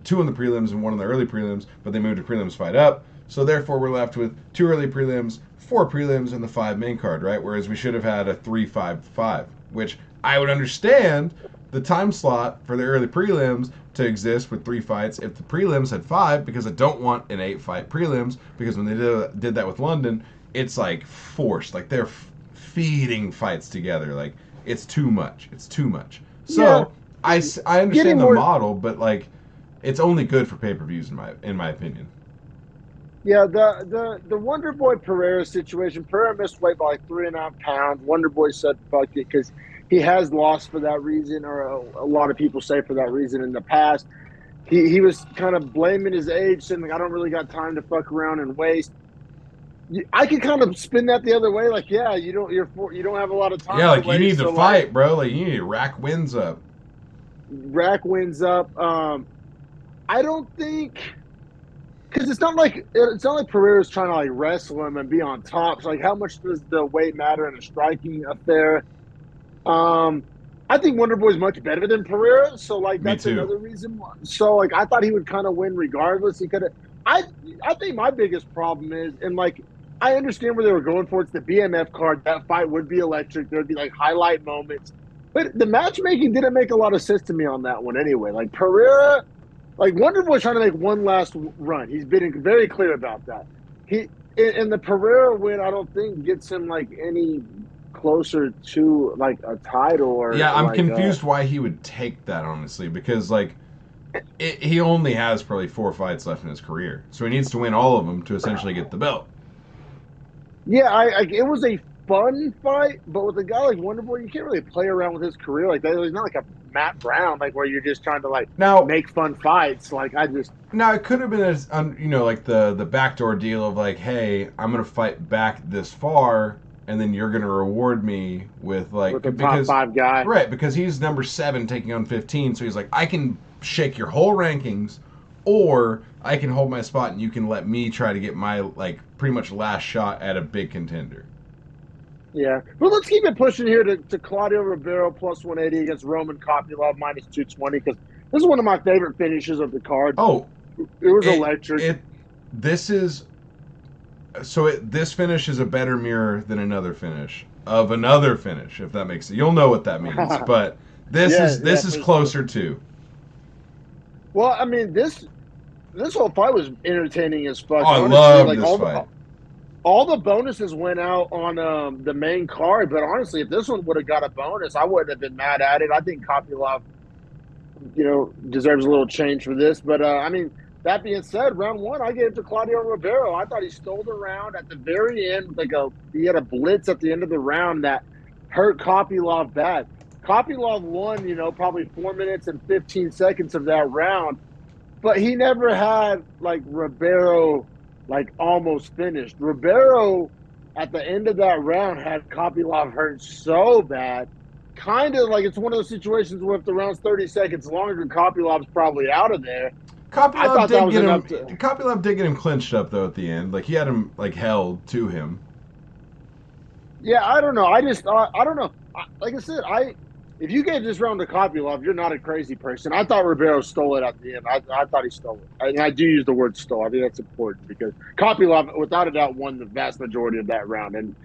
2 in the prelims and 1 in the early prelims, but they moved a prelims fight up. So therefore, we're left with 2 early prelims, 4 prelims, and the 5 main card, right? Whereas we should have had a 3-5-5, which I would understand the time slot for the early prelims to exist with 3 fights if the prelims had 5, because I don't want an 8-fight prelims, because when they did that with London, it's like forced. Like they're feeding fights together. Like it's too much. It's too much. So yeah. I understand the model, but like it's only good for pay-per-views in my opinion. Yeah, the Wonder Boy Pereira situation. Pereira missed weight by like 3.5 pounds. Wonder Boy said fuck it because he has lost for that reason, or a lot of people say for that reason in the past. He was kind of blaming his age, saying like I don't really got time to fuck around and waste. I could kind of spin that the other way, like yeah, you don't have a lot of time. Yeah, like you need to fight, bro. Like you need to rack wins up. Rack wins up. I don't think because it's not like Pereira's trying to like wrestle him and be on top. So like, how much does the weight matter in a striking affair? I think Wonder Boy's much better than Pereira, so like that's another reason. So like I thought he would kind of win regardless. He could have. I think my biggest problem is, and like I understand where they were going for. It's the BMF card. That fight would be electric. There'd be like highlight moments, but the matchmaking didn't make a lot of sense to me on that one anyway. Like Pereira. Like Wonder Boy's trying to make one last run. He's been very clear about that. And the Pereira win, I don't think gets him like any closer to like a title or. Yeah, I'm confused why he would take that honestly, because like he only has probably 4 fights left in his career, so he needs to win all of them to essentially get the belt. Yeah, it was a fun fight, but with a guy like Wonderboy, you can't really play around with his career like that. He's not like a Matt Brown, like where you're just trying to like Now, make fun fights. Like I just Now it could have been as like the backdoor deal of like, hey, I'm gonna fight back this far, and then you're gonna reward me with like with a top because five guy. right because he's number 7 taking on 15, so he's like, I can shake your whole rankings, or I can hold my spot and you can let me try to get my like pretty much last shot at a big contender. Yeah, but let's keep it pushing here to Claudio Ribeiro plus 180 against Roman Kopylov minus 220 because this is one of my favorite finishes of the card. Oh, It was electric. This finish is a better mirror than another finish of another finish, if that makes it. You'll know what that means, but this is closer to. Well, I mean this whole fight was entertaining as fuck. Oh, I honestly, love like this fight. All the bonuses went out on the main card, but honestly, if this one would have got a bonus, I wouldn't have been mad at it. I think Kopylov, deserves a little change for this. But I mean, that being said, round one, I gave it to Claudio Ribeiro. I thought he stole the round at the very end. He had a blitz at the end of the round that hurt Kopylov bad. Kopylov won, probably 4 minutes and 15 seconds of that round, but he never had like Ribeiro like almost finished. Ribeiro at the end of that round had Kopylov hurt so bad. Kind of like it's one of those situations where if the round's 30 seconds longer, Kopylov's probably out of there. Kopylov did get him clinched up though at the end. Like he had him like held to him. Yeah, I don't know. I don't know. Like I said, if you gave this round to Kopylov, you're not a crazy person. I thought Ribeiro stole it at the end. I thought he stole it. And I do use the word stole. I think that's important because Kopylov, without a doubt, won the vast majority of that round. And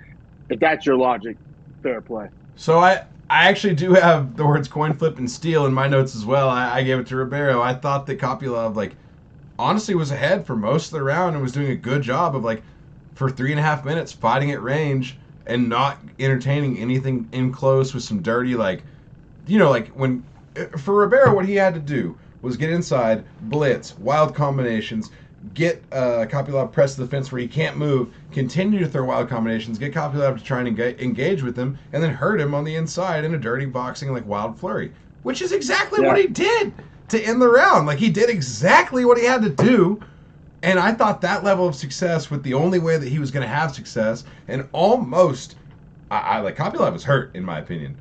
if that's your logic, fair play. So I actually do have the words coin flip and steal in my notes as well. I gave it to Ribeiro. I thought that Kopylov, like, honestly was ahead for most of the round and was doing a good job of, like, for 3.5 minutes fighting at range and not entertaining anything in close with some dirty, like, when for Ribeiro, what he had to do was get inside, blitz, wild combinations, get Kopylov pressed to the fence where he can't move, continue to throw wild combinations, get Kopylov to try and engage with him, and then hurt him on the inside in a dirty boxing like wild flurry, which is exactly what he did to end the round. Like he did exactly what he had to do. And I thought that level of success with the only way that he was going to have success, and almost, I like Kopylov was hurt in my opinion.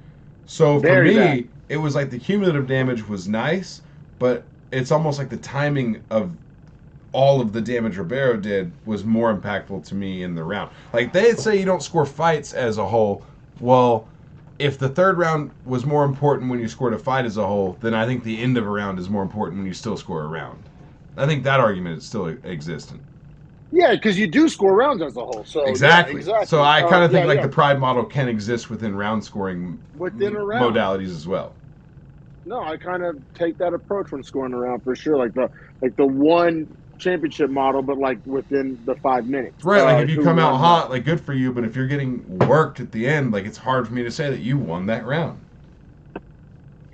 So for me, it was like the cumulative damage was nice, but it's almost like the timing of all of the damage Ribeiro did was more impactful to me in the round. Like they say you don't score fights as a whole. Well, if the third round was more important when you scored a fight as a whole, then I think the end of a round is more important when you still score a round. I think that argument is still existent. Yeah, because you do score rounds as a whole. So exactly. So I kind of think the pride model can exist within round scoring within a round modalities as well. No, I kind of take that approach when scoring a round for sure. Like the one championship model, but like within the 5 minutes. Right, like if you come out hot, like good for you. But if you're getting worked at the end, like it's hard for me to say that you won that round.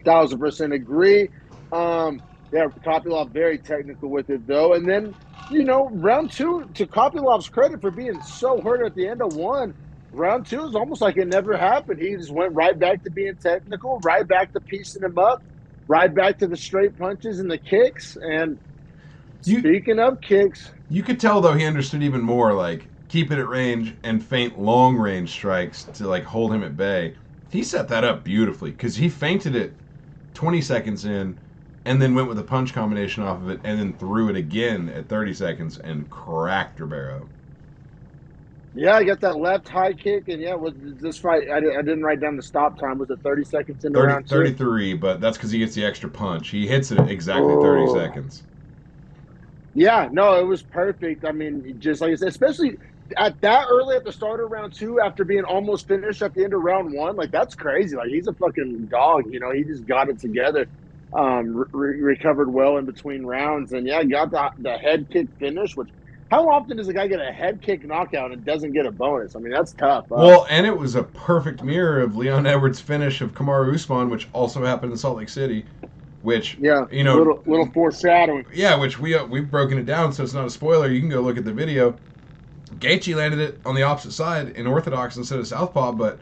1000% agree. Yeah, Kopylov very technical with it though, and then round two, to Kopylov's credit for being so hurt at the end of one, round two is almost like it never happened. He just went right back to being technical, right back to piecing him up, right back to the straight punches and the kicks. And speaking of kicks, you could tell though he understood even more, like keep it at range and feint long range strikes to like hold him at bay. He set that up beautifully because he feinted it 20 seconds in and then went with a punch combination off of it and then threw it again at 30 seconds and cracked Ribeiro. Yeah, I got that left high kick, and with this fight, I didn't write down the stop time. Was it 30 seconds into round two? 33, but that's because he gets the extra punch. He hits it exactly 30 seconds. Yeah, no, it was perfect. I mean, just like I said, especially at that early at the start of round two, after being almost finished at the end of round one, like that's crazy. Like he's a fucking dog, he just got it together. Recovered well in between rounds, and got the head kick finish. Which, how often does a guy get a head kick knockout and doesn't get a bonus? I mean, that's tough. Well, and it was a perfect mirror of Leon Edwards' finish of Kamaru Usman, which also happened in Salt Lake City. Which little foreshadowing. Yeah, which we've broken it down, so it's not a spoiler. You can go look at the video. Gaethje landed it on the opposite side in orthodox instead of southpaw,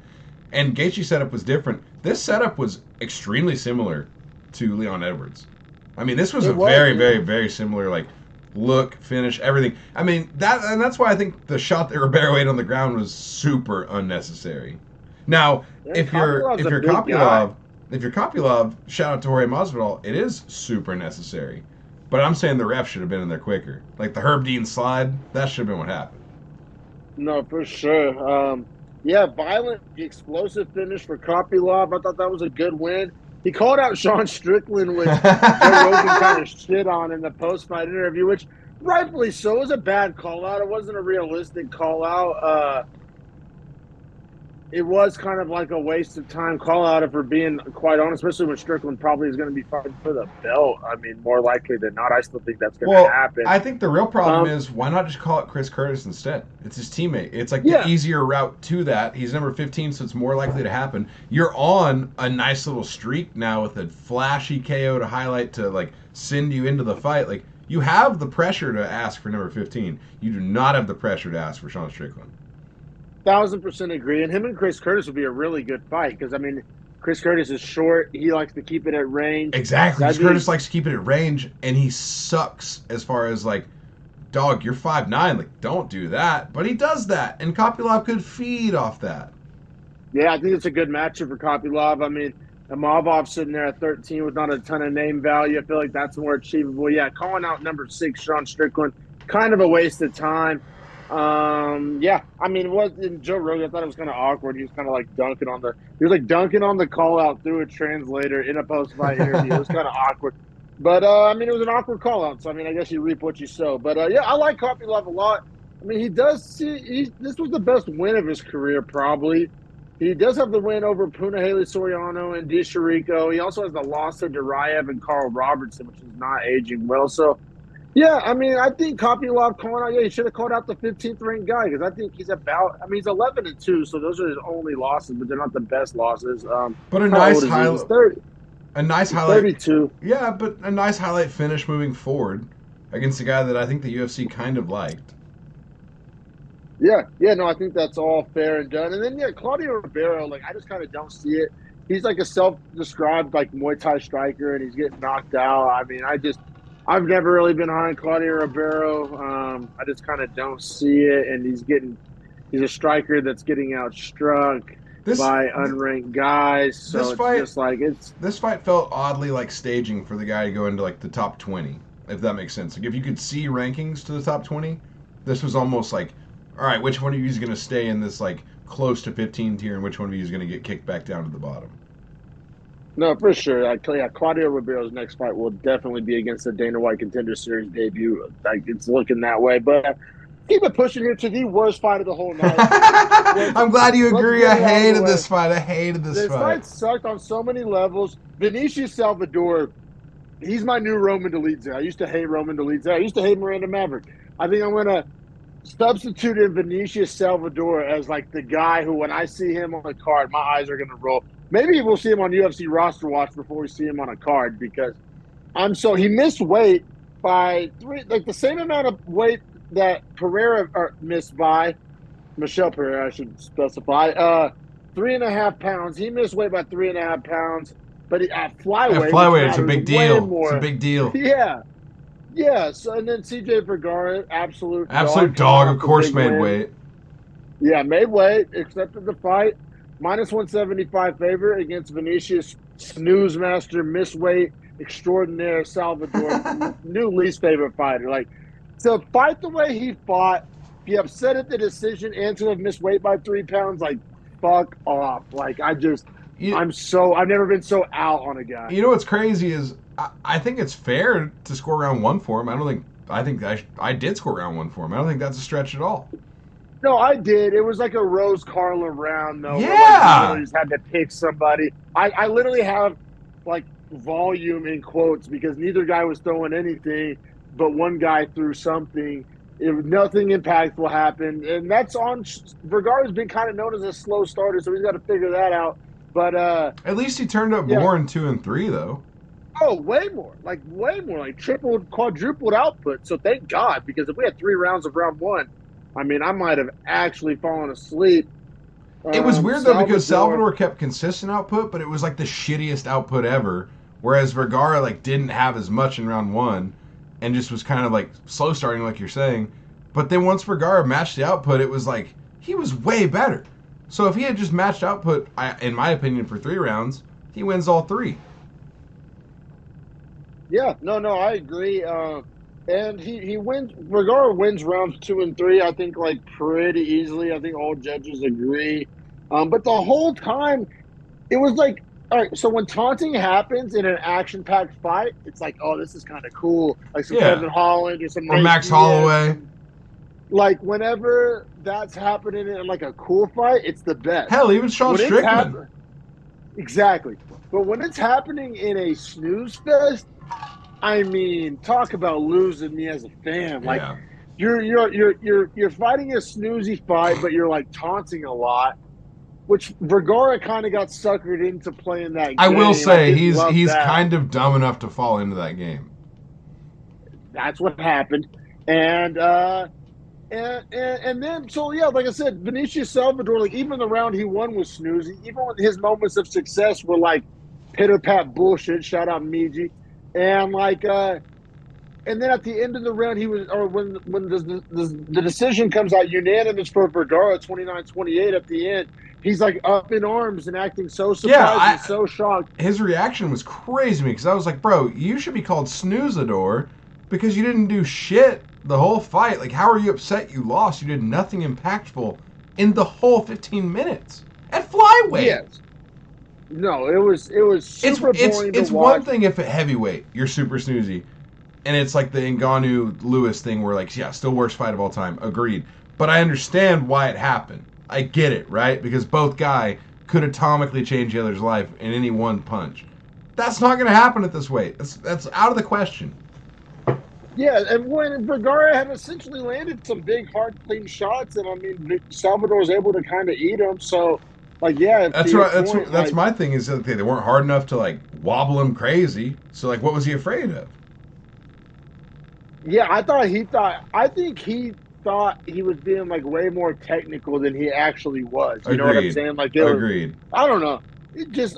and Gaethje's setup was different. This setup was extremely similar to Leon Edwards. I mean, this was very, very similar, like, look, finish, everything. I mean, that's why I think the shot that Ribeiro ate on the ground was super unnecessary. Now, if you're Kopylov, shout out to Jorge Masvidal, it is super necessary. But I'm saying the ref should have been in there quicker. Like the Herb Dean slide, that should have been what happened. No, for sure. Violent, explosive finish for Kopylov. I thought that was a good win. He called out Sean Strickland, which Joe Rogan kind of shit on in the post-fight interview, which rightfully so. It was a bad call-out. It wasn't a realistic call-out. It was kind of like a waste of time call-out, if we're being quite honest, especially when Strickland probably is going to be fighting for the belt. I mean, more likely than not, I still think that's going to happen. I think the real problem is, why not just call it Chris Curtis instead? It's his teammate. It's like the easier route to that. He's number 15, so it's more likely to happen. You're on a nice little streak now with a flashy KO to highlight to, like, send you into the fight. Like, you have the pressure to ask for number 15. You do not have the pressure to ask for Sean Strickland. 1,000% agree. And him and Chris Curtis would be a really good fight because, I mean, Chris Curtis is short. He likes to keep it at range. Exactly. Chris Curtis likes to keep it at range, and he sucks as far as, like, dog, you're 5'9". Like, don't do that. But he does that, and Kopylov could feed off that. Yeah, I think it's a good matchup for Kopylov. I mean, Imavov sitting there at 13 with not a ton of name value. I feel like that's more achievable. Yeah, calling out number 6, Sean Strickland, kind of a waste of time. I mean, it was in Joe Rogan. I thought it was kind of awkward. He was kind of like dunking on the call out through a translator in a post fight interview. It was kind of awkward, but I mean, it was an awkward call out. So I mean, I guess you reap what you sow. But I like Kopylov a lot. I mean, this was the best win of his career probably. He does have the win over Puna Haley Soriano and D'Chirico. He also has the loss to Duraev and Carl Robertson, which is not aging well. So. Yeah, I mean, I think Kopylov calling out. Yeah, he should have called out the 15th ranked guy because I think he's about. I mean, he's 11-2, so those are his only losses, but they're not the best losses. But a nice highlight. 30. A nice highlight. 32. Yeah, but a nice highlight finish moving forward against a guy that I think the UFC kind of liked. Yeah, no, I think that's all fair and done. And then Claudio Ribeiro, like I just kind of don't see it. He's like a self-described like Muay Thai striker, and he's getting knocked out. I mean, I've never really been high on Claudio Ribeiro. I just kind of don't see it, and he's a striker that's getting outstruck by unranked guys. So this fight felt oddly like staging for the guy to go into like the top 20, if that makes sense. Like if you could see rankings to the top 20, this was almost like, all right, which one of you is going to stay in this like close to 15 tier, and which one of you is going to get kicked back down to the bottom. No, for sure. Claudio Ribeiro's next fight will definitely be against the Dana White Contender Series debut. Like, it's looking that way. But keep it pushing here to the worst fight of the whole night. I'm glad you agree. I hated this fight. This fight sucked on so many levels. Vinicius Salvador, he's my new Roman Dolidze. I used to hate Roman Dolidze. I used to hate Miranda Maverick. I think I'm going to substitute in Vinicius Salvador as, like, the guy who, when I see him on the card, my eyes are going to roll. Maybe we'll see him on UFC roster watch before we see him on a card because he missed weight by the same amount of weight that Pereira missed by Michelle Pereira, I should specify. 3.5 pounds. He missed weight by 3.5 pounds, but at flyweight, it's a big deal. It's a big deal. Yeah. So and then CJ Vergara, absolute dog. Of course, made weight. Yeah, made weight. Accepted the fight. -175 favorite against Vinicius snooze master, miss weight extraordinaire Salvador, new least favorite fighter. Like, to fight the way he fought, be upset at the decision, and to have missed weight by 3 pounds, like, fuck off. Like, I've never been so out on a guy. You know what's crazy is I think it's fair to score round 1 for him. I think I did score round 1 for him. I don't think that's a stretch at all. No, I did. It was like a Rose Carla round, though. Yeah. Where, like, you just had to pick somebody. I literally have, like, volume in quotes because neither guy was throwing anything, but one guy threw something. Nothing impactful happened. And that's on – Vergara's been kind of known as a slow starter, so he's got to figure that out. But at least he turned up more in 2 and 3, though. Oh, way more. Like tripled, quadrupled output. So thank God, because if we had 3 rounds of round 1, I mean, I might have actually fallen asleep. It was weird though because Salvador, Salvador kept consistent output, but it was like the shittiest output ever. Whereas Vergara like didn't have as much in round one, and just was kind of like slow starting, like you're saying. But then once Vergara matched the output, it was like he was way better. So if he had just matched output, in my opinion, for 3 rounds, he wins all three. yeah, no, I agree. And he wins. Vergara wins rounds 2 and 3. I think like pretty easily. I think all judges agree. But the whole time it was like, all right. So when taunting happens in an action-packed fight, it's like, oh, this is kind of cool. Like some Yeah. Kevin Holland or some Or Nate Max Diaz. Holloway. Like whenever that's happening in like a cool fight, it's the best. Hell, even Sean When it's Strickland. exactly. But when it's happening in a snooze fest, I mean, talk about losing me as a fan. Like Yeah. you're fighting a snoozy fight, but you're like taunting a lot, which Vergara kind of got suckered into playing that I game. will I say didn't love he's that. kind of dumb enough to fall into that game. That's what happened, and and then so yeah, like I said, Benicio Salvador, like even the round he won was snoozy. Even when his moments of success were like pitter pat bullshit. Shout out Miji, and like and then at the end of the round, he was, or when the decision comes out unanimous for Vergara, 29-28 at the end, he's like up in arms and acting so Yeah, surprised and so shocked. his reaction was crazy to me because I was like, bro, you should be called Snoozador because you didn't do shit the whole fight. Like, how are you upset you lost? You did nothing impactful in the whole 15 minutes at flyweight. Yes. No, it was super boring to It's one watch. thing if at heavyweight you're super snoozy, and it's like the Ngannou Lewis thing where like, yeah, still worst fight of all time. Agreed. But I understand why it happened. I get it, right? Because both guy could atomically change the other's life in any one punch. That's not going to happen at this weight. That's out of the question. Yeah, and when Vergara had essentially landed some big, hard, clean shots, and I mean, Salvador was able to kind of eat them. So, like, yeah, to That's your right. point, That's like, my thing is that they weren't hard enough to like wobble him crazy. So like, what was he afraid of? yeah, I think he thought he was being like way more technical than he actually was. You know what I'm Agreed. saying? Like, Agreed. I don't know.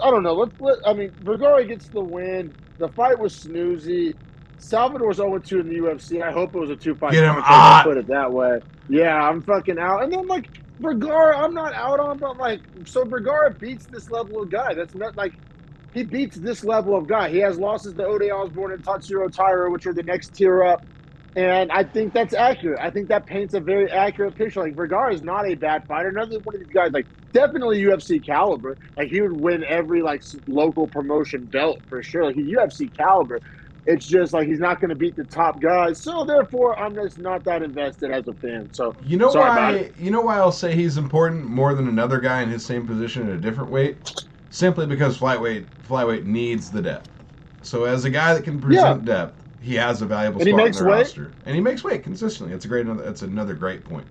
I don't know. I mean, Vergara gets the win. The fight was snoozy. Salvador's 0-2 in the UFC. I hope it was a two-fight Get him contract. I'll out. put it that way. Yeah, I'm fucking out. And then, like, Vergara, I'm not out on, but, like, so Vergara beats this level of guy. That's not, like, he beats this level of guy. He has losses to Ode Osborne and Tatsuro Taira, which are the next tier up. And I think that's accurate. I think that paints a very accurate picture. Like Vergara is not a bad fighter. Another one of these guys, like definitely UFC caliber. Like he would win every like local promotion belt for sure. Like he's UFC caliber. It's just like he's not going to beat the top guys. So therefore, I'm just not that invested as a fan. So You know sorry about why? it. You know why I'll say he's important more than another guy in his same position at a different weight? Simply because flyweight needs the depth. So as a guy that can Yeah, present depth, he has a valuable and he spot in makes the weight. roster, and he makes weight consistently. It's a great. That's another great point.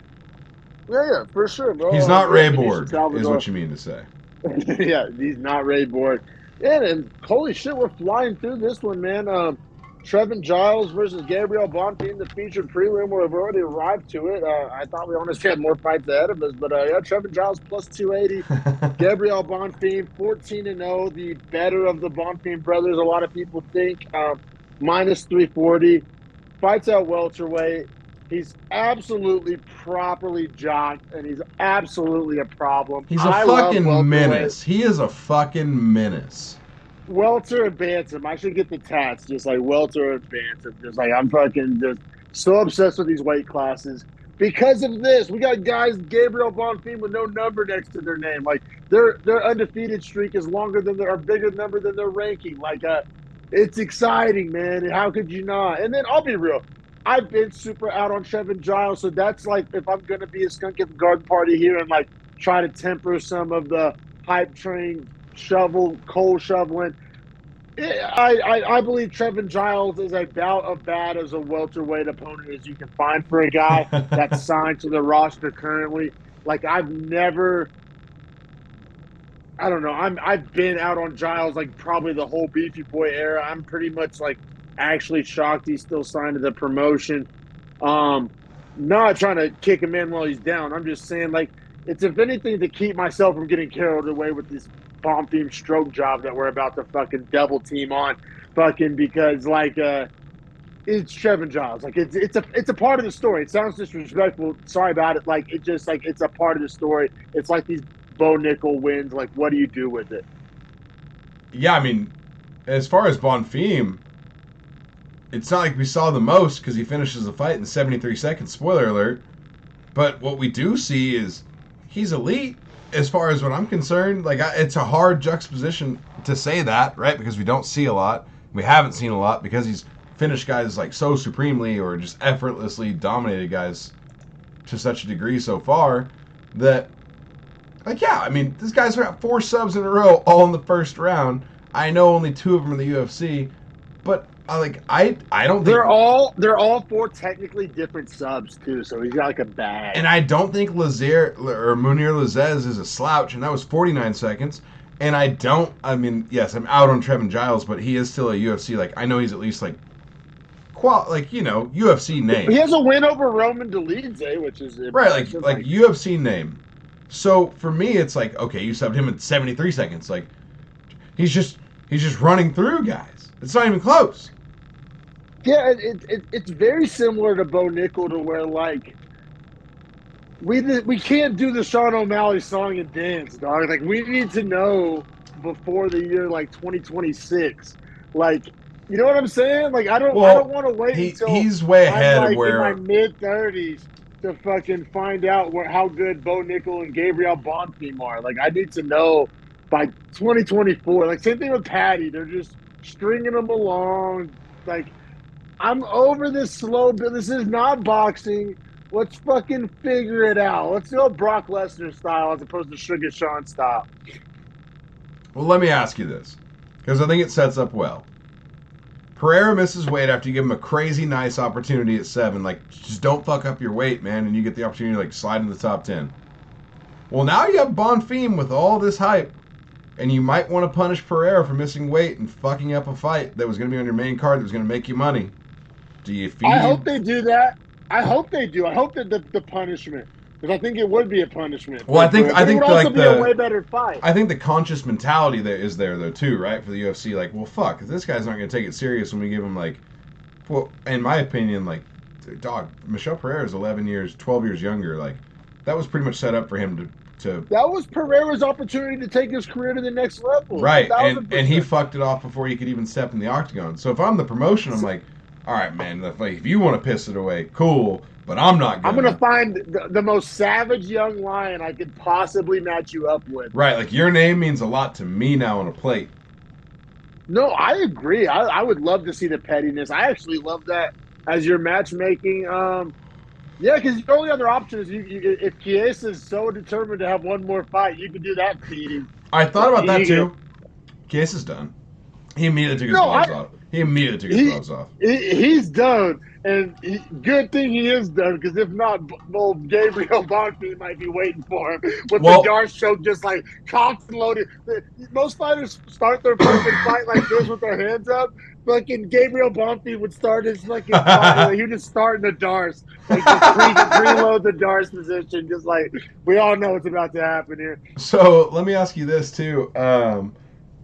Yeah, for sure, He's bro. not Yeah, Ray Benicio Borg, is Salvador. what you mean to say. Yeah, he's not Ray Borg. And holy shit, we're flying through this one, man. Trevin Giles versus Gabriel Bonfim, the featured prelim. We've already arrived to it. I thought we honestly had more fights ahead of us, but yeah, Trevin Giles plus 280. Gabriel Bonfim 14-0, the better of the Bonfim brothers. A lot of people think minus 340. Fights out welterweight. He's absolutely properly jocked, and he's absolutely a problem. He's a I love fucking welterweight. menace. He is a fucking menace. Welter and Bantam. I should get the tats, just like Welter and Bantam. Just like I'm fucking just so obsessed with these weight classes. Because of this, we got guys Gabriel Bonfim with no number next to their name. Like their undefeated streak is longer than their bigger number than their ranking. Like it's exciting, man. And how could you not? And then I'll be real. I've been super out on Trevin Giles, so that's like if I'm gonna be a skunk at the garden party here and like try to temper some of the hype train coal shoveling. I believe Trevin Giles is about bad as a welterweight opponent as you can find for a guy that's signed to the roster currently. Like I don't know. I've been out on Giles like probably the whole Beefy Boy era. I'm pretty much like actually shocked he's still signed to the promotion. Um, not trying to kick him in while he's down. I'm just saying, like, it's if anything to keep myself from getting carried away with this Bonfim stroke job that we're about to fucking double team on, fucking because it's Trevin Giles. Like it's a part of the story. It sounds disrespectful. Sorry about it. Like it just like it's a part of the story. It's like these Bo Nickel wins. Like what do you do with it? Yeah, I mean, as far as Bonfim, it's not like we saw the most because he finishes the fight in 73 seconds. Spoiler alert. But what we do see is he's elite as far as what I'm concerned. Like it's a hard juxtaposition to say that, right? Because we don't see a lot. We haven't seen a lot because he's finished guys like so supremely or just effortlessly dominated guys to such a degree so far that, like, yeah, I mean, this guy's got 4 subs in a row all in the first round. I know only 2 of them in the UFC, but I don't think they're all 4 technically different subs too. So he's got like a bag. And I don't think Lazier or Munir Lazez is a slouch, and that was 49 seconds. And I mean, yes, I'm out on Trevin Giles, but he is still a UFC. Like, I know he's at least like UFC name. He has a win over Roman Dolidze, which is right, like UFC name. So for me, it's like, okay, you subbed him in 73 seconds. Like, he's just running through guys. It's not even close. Yeah, it's very similar to Bo Nickel to where like we can't do the Sean O'Malley song and dance, dog. Like we need to know before the year like 2026. Like you know what I'm saying? Like I don't want to wait until he's way ahead I'm, like, of where in my mid-30s to fucking find out how good Bo Nickel and Gabriel Bonfim are. Like I need to know by 2024. Like same thing with Patty. They're just stringing them along. Like I'm over this slow bit. This is not boxing. Let's fucking figure it out. Let's go Brock Lesnar style as opposed to Sugar Sean style. Well, let me ask you this, because I think it sets up well. Pereira misses weight after you give him a crazy nice opportunity at 7. Like, just don't fuck up your weight, man, and you get the opportunity to like slide in the top 10. Well, now you have Bonfim with all this hype, and you might want to punish Pereira for missing weight and fucking up a fight that was going to be on your main card that was going to make you money. Do you feed? I hope they do that. I hope they do. I hope that the punishment, because I think it would be a punishment. Well, I think it would also be a way better fight. I think the conscious mentality there is there though too, right? For the UFC, like, well, fuck, this guy's not going to take it serious when we give him like, well, in my opinion, like, dog, Michel Pereira is 12 years younger. Like, that was pretty much set up for him to. That was Pereira's opportunity to take his career to the next level. Right, and he fucked it off before he could even step in the octagon. So if I'm the promotion, I'm like, all right, man, like, if you want to piss it away, cool, but I'm not going to. I'm going to find the most savage young lion I could possibly match you up with. Right, like, your name means a lot to me now on a plate. No, I agree. I would love to see the pettiness. I actually love that as your matchmaking. Yeah, because your only other option is if Chiesa is so determined to have one more fight, you could do that feeding. I thought about that too. Chiesa's done. He immediately took his gloves off. He immediately took his gloves off. He's done, and good thing he is done, because if not, old Gabriel Bonfim might be waiting for him with the Darce choke just like cocked and loaded. Most fighters start their fucking fight like this with their hands up. Fucking Gabriel Bonfim would start his fucking fight. He would just start in the Darce, like just preload the Darce position, just like we all know what's about to happen here. So let me ask you this too.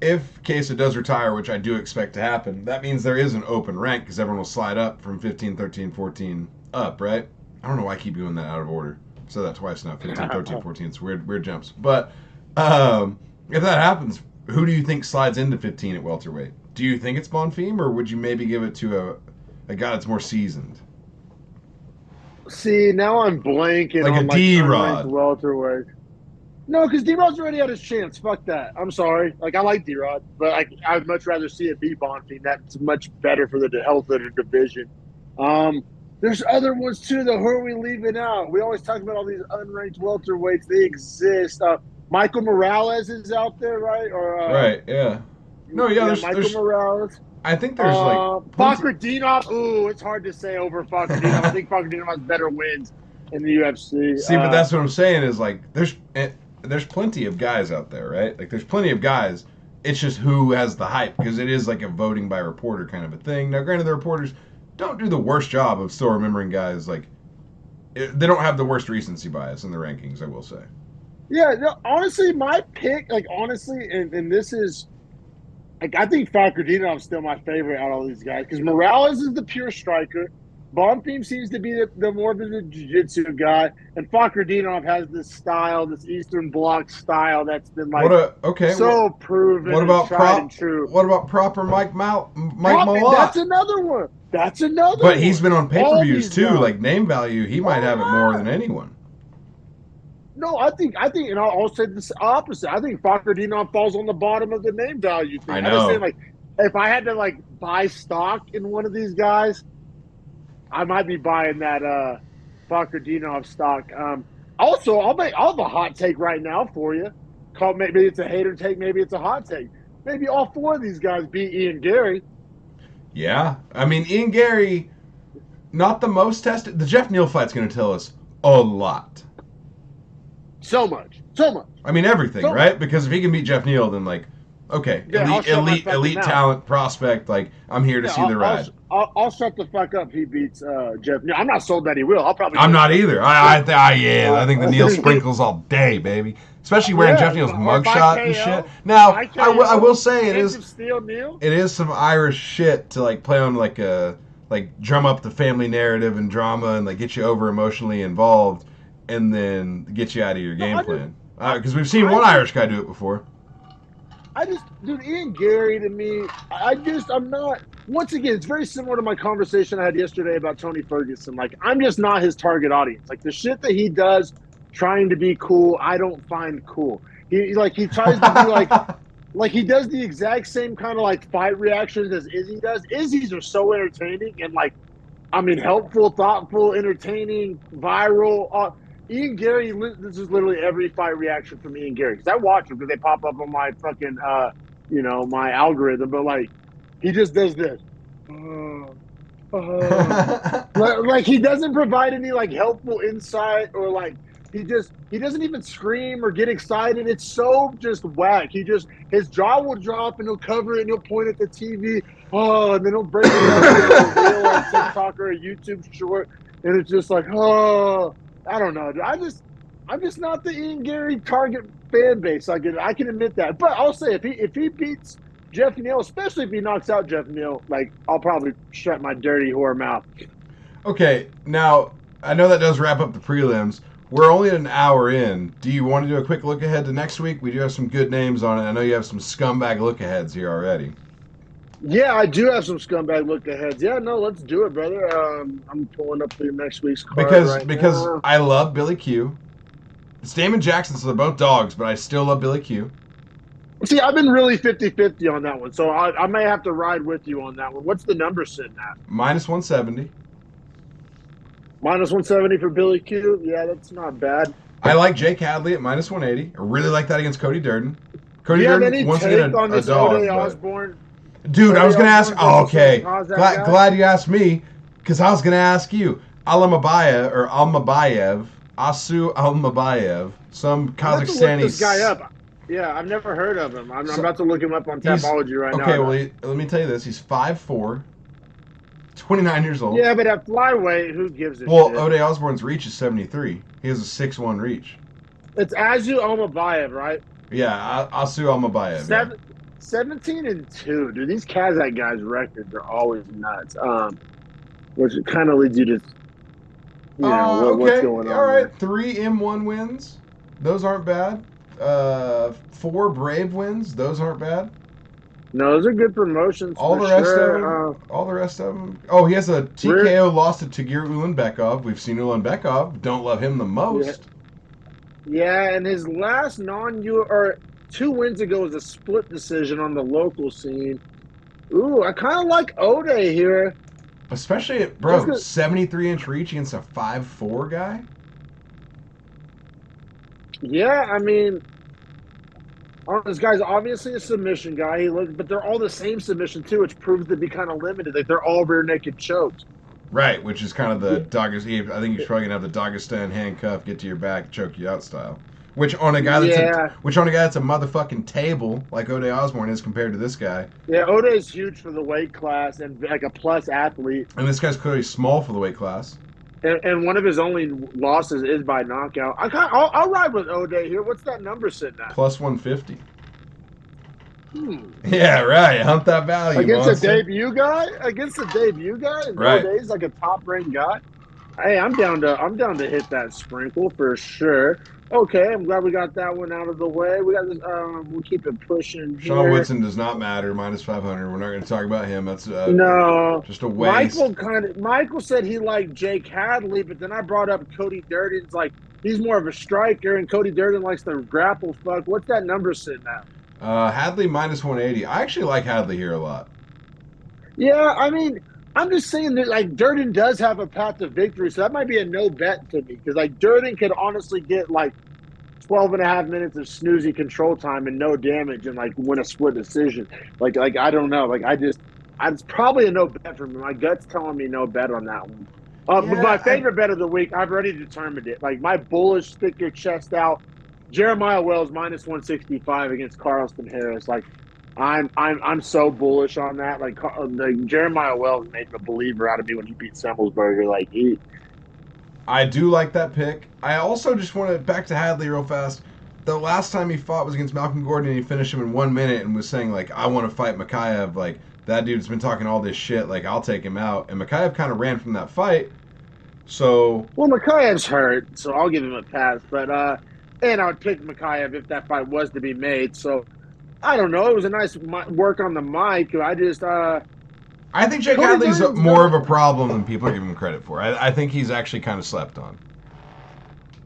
If Chiesa does retire, which I do expect to happen, that means there is an open rank because everyone will slide up from 15, 13, 14 up, right? I don't know why I keep doing that out of order. I've said that twice now, 15, 13, 14. It's weird jumps. But if that happens, who do you think slides into 15 at welterweight? Do you think it's Bonfim, or would you maybe give it to a guy that's more seasoned? See, now I'm blanking like on a D-Rod. Welterweight. No, because D-Rod's already had his chance. Fuck that. I'm sorry. Like, I like D-Rod, but I'd much rather see it be Bonfim. That's much better for the health of the division. There's other ones, too, though. Who are we leaving out? We always talk about all these unranked welterweights. They exist. Michael Morales is out there, right? Right, yeah. No, yeah, there's Morales. I think there's Fakradinov. Ooh, it's hard to say over Fakradinov. I think Fakradinov has better wins in the UFC. See, but that's what I'm saying is, like, there's plenty of guys out there, right? Like, there's plenty of guys. It's just who has the hype, because it is like a voting by reporter kind of a thing. Now, granted, the reporters don't do the worst job of still remembering guys like they don't have the worst recency bias in the rankings, I will say. Yeah, no, honestly, my pick, like honestly, and this is like I think Fakhretdinov's still my favorite out of all these guys because Morales is the pure striker. Bonfim seems to be the more of the jiu-jitsu guy, and Fakhretdinov has this style, this Eastern Bloc style that's been like so proven and tried and true. What about proper Mike Malott? That's another one. That's another But one. he's been on pay-per-views too. Guys. Like name value, he might have it more than anyone. No, I think, and I'll say this opposite. I think Fakhretdinov falls on the bottom of the name value thing. I know. I'm just saying, like, if I had to like buy stock in one of these guys, I might be buying that Fakhretdinov stock. Also, I'll have a hot take right now for you. Maybe it's a hater take, maybe it's a hot take. Maybe all four of these guys beat Ian Gary. Yeah, I mean Ian Gary, not the most tested. The Jeff Neal fight's going to tell us a lot. So much. I mean everything, right? Because if he can beat Jeff Neal, then like, okay, yeah, elite talent prospect. Like I'm here to see the ride. I'll shut the fuck up. He beats Jeff Neal. I'm not sold that he will. I'm not either. I think the Neal sprinkles all day, baby. Especially wearing Jeff Neal's mugshot and shit. Now I will say it is some Irish shit to like play on like drum up the family narrative and drama and like get you over emotionally involved. And then get you out of your game plan. Because we've seen one Irish guy do it before. Dude, Ian Gary to me, I'm not, once again, it's very similar to my conversation I had yesterday about Tony Ferguson. Like, I'm just not his target audience. Like, the shit that he does trying to be cool, I don't find cool. He tries to be like he does the exact same kind of like fight reactions as Izzy does. Izzy's are so entertaining and like, I mean, helpful, thoughtful, entertaining, viral. Ian Gary, this is literally every fight reaction from Ian Gary. Because I watch them because they pop up on my fucking, my algorithm. But, like, he just does this. Like, he doesn't provide any, like, helpful insight or, like, he doesn't even scream or get excited. It's so just whack. His jaw will drop and he'll cover it and he'll point at the TV. Oh, and then he'll break it up into a reel on TikTok or a YouTube short. And it's just like, oh. I don't know. I'm just not the Ian Gary target fan base. I can admit that. But I'll say if he beats Jeff Neal, especially if he knocks out Jeff Neal, like I'll probably shut my dirty whore mouth. Okay, now I know that does wrap up the prelims. We're only an hour in. Do you want to do a quick look ahead to next week? We do have some good names on it. I know you have some scumbag look aheads here already. Yeah, I do have some scumbag look aheads. Yeah, no, let's do it, brother. I'm pulling up the next week's card because I love Billy Q. Stamen Jackson, so they're both dogs, but I still love Billy Q. See, I've been really 50-50 on that one, so I may have to ride with you on that one. What's the number sitting at? -170. -170 for Billy Q? Yeah, that's not bad. I like Jake Hadley at -180. I really like that against Cody Durden. Cody Durden, once again, on this Ode Osborne? Dude, I was going to ask... Oh, okay. Glad you asked me, because I was going to ask you. Almabayev, Asu Almabayev, some Kazakhstani... Look this guy up. Yeah, I've never heard of him. I'm about to look him up on Tapology right now. Okay, well, let me tell you this. He's 5'4", 29 years old. Yeah, but at flyweight, who gives a shit? Well, Ode Osborne's reach is 73. He has a 6'1" reach. It's Azu Almabayev, right? Yeah, Asu Almabayev. 17-2, dude. These Kazakh guys' records are always nuts. Which kind of leads you to, what's going on. All right, 3 M1 wins. Those aren't bad. 4 Brave wins. Those aren't bad. No, those are good promotions. All the rest of them. Oh, he has a TKO loss to Tagir Ulanbekov. We've seen Ulanbekov. Don't love him the most. Yeah, and his last 2 wins ago was a split decision on the local scene. Ooh, I kind of like Ode here. Especially at, 73-inch reach against a 5'4" guy? Yeah, I mean, this guy's obviously a submission guy. But they're all the same submission, too, which proves to be kind of limited. Like, they're all rear naked chokes. Right, which is kind of the Dagestan. I think he's probably going to have the Dagestan handcuff, get to your back, choke you out style. Which on a guy that's a motherfucking table like Ode Osborne is compared to this guy. Yeah, Ode is huge for the weight class and like a plus athlete. And this guy's clearly small for the weight class. And one of his only losses is by knockout. I'll ride with O'Day here. What's that number sitting at? Plus 150. Hmm. Yeah, right. Hunt that value, Against a monster. debut guy? Against a debut guy? And Right. O'Day's like a top ranked guy. Hey, I'm down to hit that sprinkle for sure. Okay, I'm glad we got that one out of the way. We got this. We'll keep it pushing Sean here. Woodson does not matter. Minus 500. We're not going to talk about him. That's No, just a waste. Michael said he liked Jake Hadley, but then I brought up Cody Durden's like he's more of a striker, and Cody Durden likes to grapple. Fuck, what's that number sitting at? Hadley minus 180. I actually like Hadley here a lot. Yeah, I mean, I'm just saying that like Durden does have a path to victory, so that might be a no bet to me because like Durden could honestly get like 12 and a half minutes of snoozy control time and no damage and like win a split decision. Like I don't know. It's probably a no bet for me. My gut's telling me no bet on that one. But my Yeah, favorite bet of the week, I've already determined it. Like my bullish stick your chest out. Jeremiah Wells minus 165 against Carlston Harris. Like I'm so bullish on that. Like Jeremiah Wells made a believer out of me when he beat Semmelsberger. I do like that pick. I also just want to back to Hadley real fast. The last time he fought was against Malcolm Gordon, and he finished him in 1 minute and was saying like, "I want to fight Makayev." Like that dude's been talking all this shit. Like I'll take him out. And Makayev kind of ran from that fight. So Well, Makayev's hurt, so I'll give him a pass. But and I would pick Makayev if that fight was to be made. So I don't know. It was a nice work on the mic. I think Jake Cody Hadley's Durden's more not of a problem than people are giving him credit for. I think he's actually kind of slept on.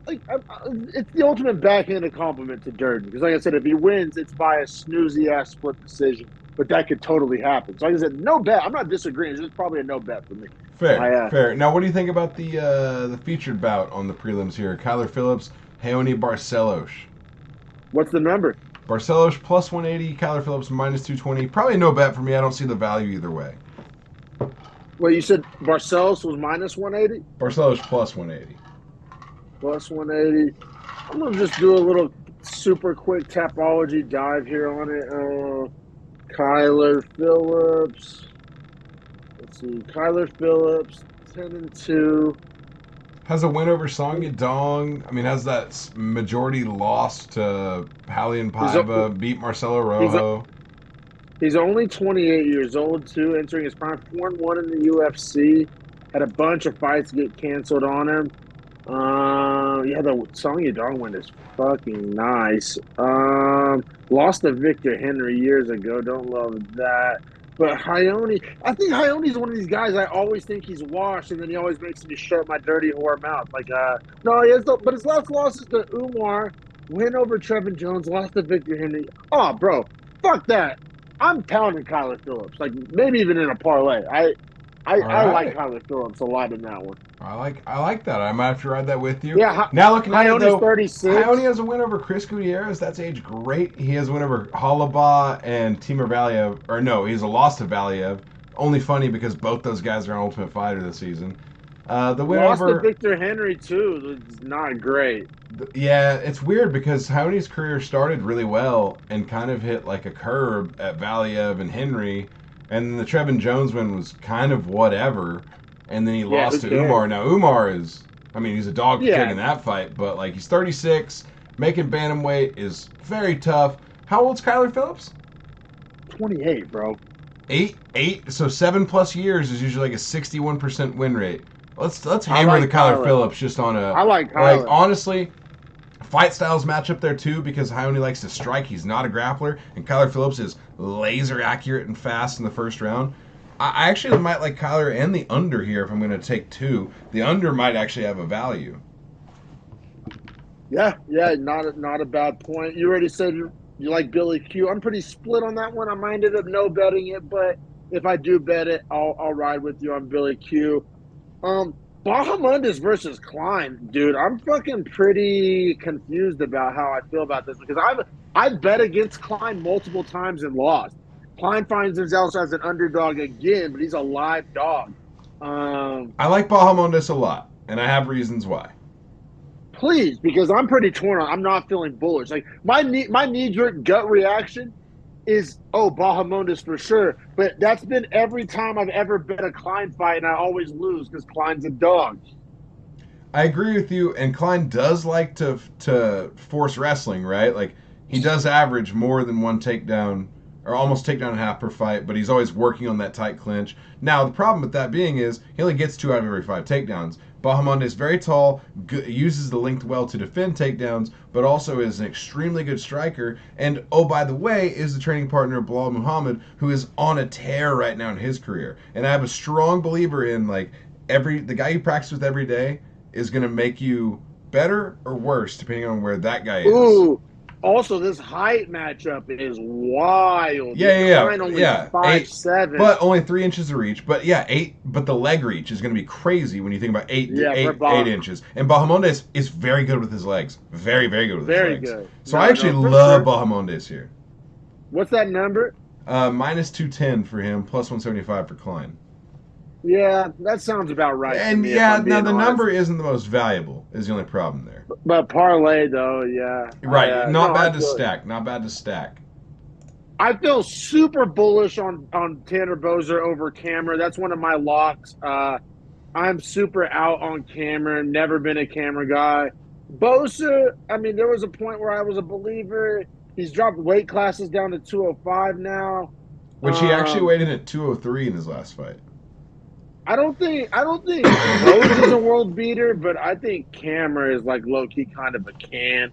it's the ultimate backhanded compliment to Durden because, like I said, if he wins, it's by a snoozy ass split decision. But that could totally happen. So, like I said, no bet. I'm not disagreeing. It's just probably a no bet for me. Fair, fair. Now, what do you think about the featured bout on the prelims here? Kyler Phillips, Raoni Barcelos. What's the number? Barcelos plus 180, Kyler Phillips minus 220. Probably no bet for me. I don't see the value either way. Well, you said Barcelos was minus 180? Barcelos plus 180. Plus 180. I'm going to just do a little super quick tapology dive here on it. Kyler Phillips. Let's see. Kyler Phillips, 10-2. Has a win over Song Yadong. I mean, has that majority loss to Halian Paiva, beat Marcelo Rojo. He's only 28 years old, too, entering his prime. 4-1 in the UFC. Had a bunch of fights get canceled on him. Yeah, the Song Yadong win is fucking nice. Lost to Victor Henry years ago. Don't love that. But Raoni, I think Raoni's one of these guys I always think he's washed, and then he always makes me shut my dirty whore mouth. No, but his last loss is to Umar, win over Trevin Jones, lost to Victor Henry. Oh, bro, fuck that. I'm pounding Kyler Phillips, like maybe even in a parlay. I like Kyler Phillips a lot in that one. I like that. I might have to ride that with you. Yeah. Now looking at it though, 36. Raoni has a win over Chris Gutierrez. That's aged great. He has a win over Halaba and Timur Valiev. Or no, he's a loss to Valiev. Only funny because both those guys are on Ultimate Fighter this season. The win lost over to Victor Henry too. It's not great. Yeah, it's weird because Raoni's career started really well and kind of hit like a curb at Valiev and Henry, and the Trevin Jones win was kind of whatever. And then he lost to Umar. Now, Umar is, I mean, he's a dog kick in that fight, but, like, he's 36. Making bantamweight is very tough. How old's Kyler Phillips? 28, bro. 8? So 7+ years is usually like a 61% win rate. Let's hammer the Kyler Phillips just on a... I like Kyler. Like, honestly, fight styles match up there, too, because Raoni likes to strike. He's not a grappler. And Kyler Phillips is laser accurate and fast in the first round. I actually might like Kyler and the under here if I'm going to take 2. The under might actually have a value. Yeah, not a bad point. You already said you like Billy Q. I'm pretty split on that one. I might end up no betting it, but if I do bet it, I'll ride with you on Billy Q. Bahamondes versus Klein, dude. I'm fucking pretty confused about how I feel about this because I've bet against Klein multiple times and lost. Klein finds himself as an underdog again, but he's a live dog. I like Bahamondes a lot, and I have reasons why. Please, because I'm pretty torn on. I'm not feeling bullish. Like my knee-jerk gut reaction is, Bahamondes for sure. But that's been every time I've ever bet a Klein fight, and I always lose because Klein's a dog. I agree with you. And Klein does like to force wrestling, right? Like he does average more than one takedown or almost takedown and a half per fight, but he's always working on that tight clinch. Now the problem with that being is he only gets 2 out of every 5 takedowns. Bahamonde is very tall, uses the length well to defend takedowns, but also is an extremely good striker. And oh, by the way, is the training partner of Bilal Muhammad, who is on a tear right now in his career. And I have a strong believer in like the guy you practice with every day is going to make you better or worse depending on where that guy is. Ooh. Also, this height matchup is wild. Yeah. Only 5'7", but only 3 inches of reach. But yeah, 8. But the leg reach is going to be crazy when you think about 8 inches. And Bahamondes is very good with his legs. Very, very good with his legs. Very good. So I actually love Bahamondes here. What's that number? Minus 210 for him, plus 175 for Klein. Yeah, that sounds about right. And yeah, now the number isn't the most valuable. Is the only problem there. But parlay though, yeah. Right, not bad to stack. Not bad to stack. I feel super bullish on Tanner Boser over Cameron. That's one of my locks. I'm super out on Cameron. Never been a Cameron guy. Boser, I mean, there was a point where I was a believer. He's dropped weight classes down to 205 now. Which he actually weighed in at 203 in his last fight. I don't think Rose is a world beater, but I think Cameron is like low key kind of a can.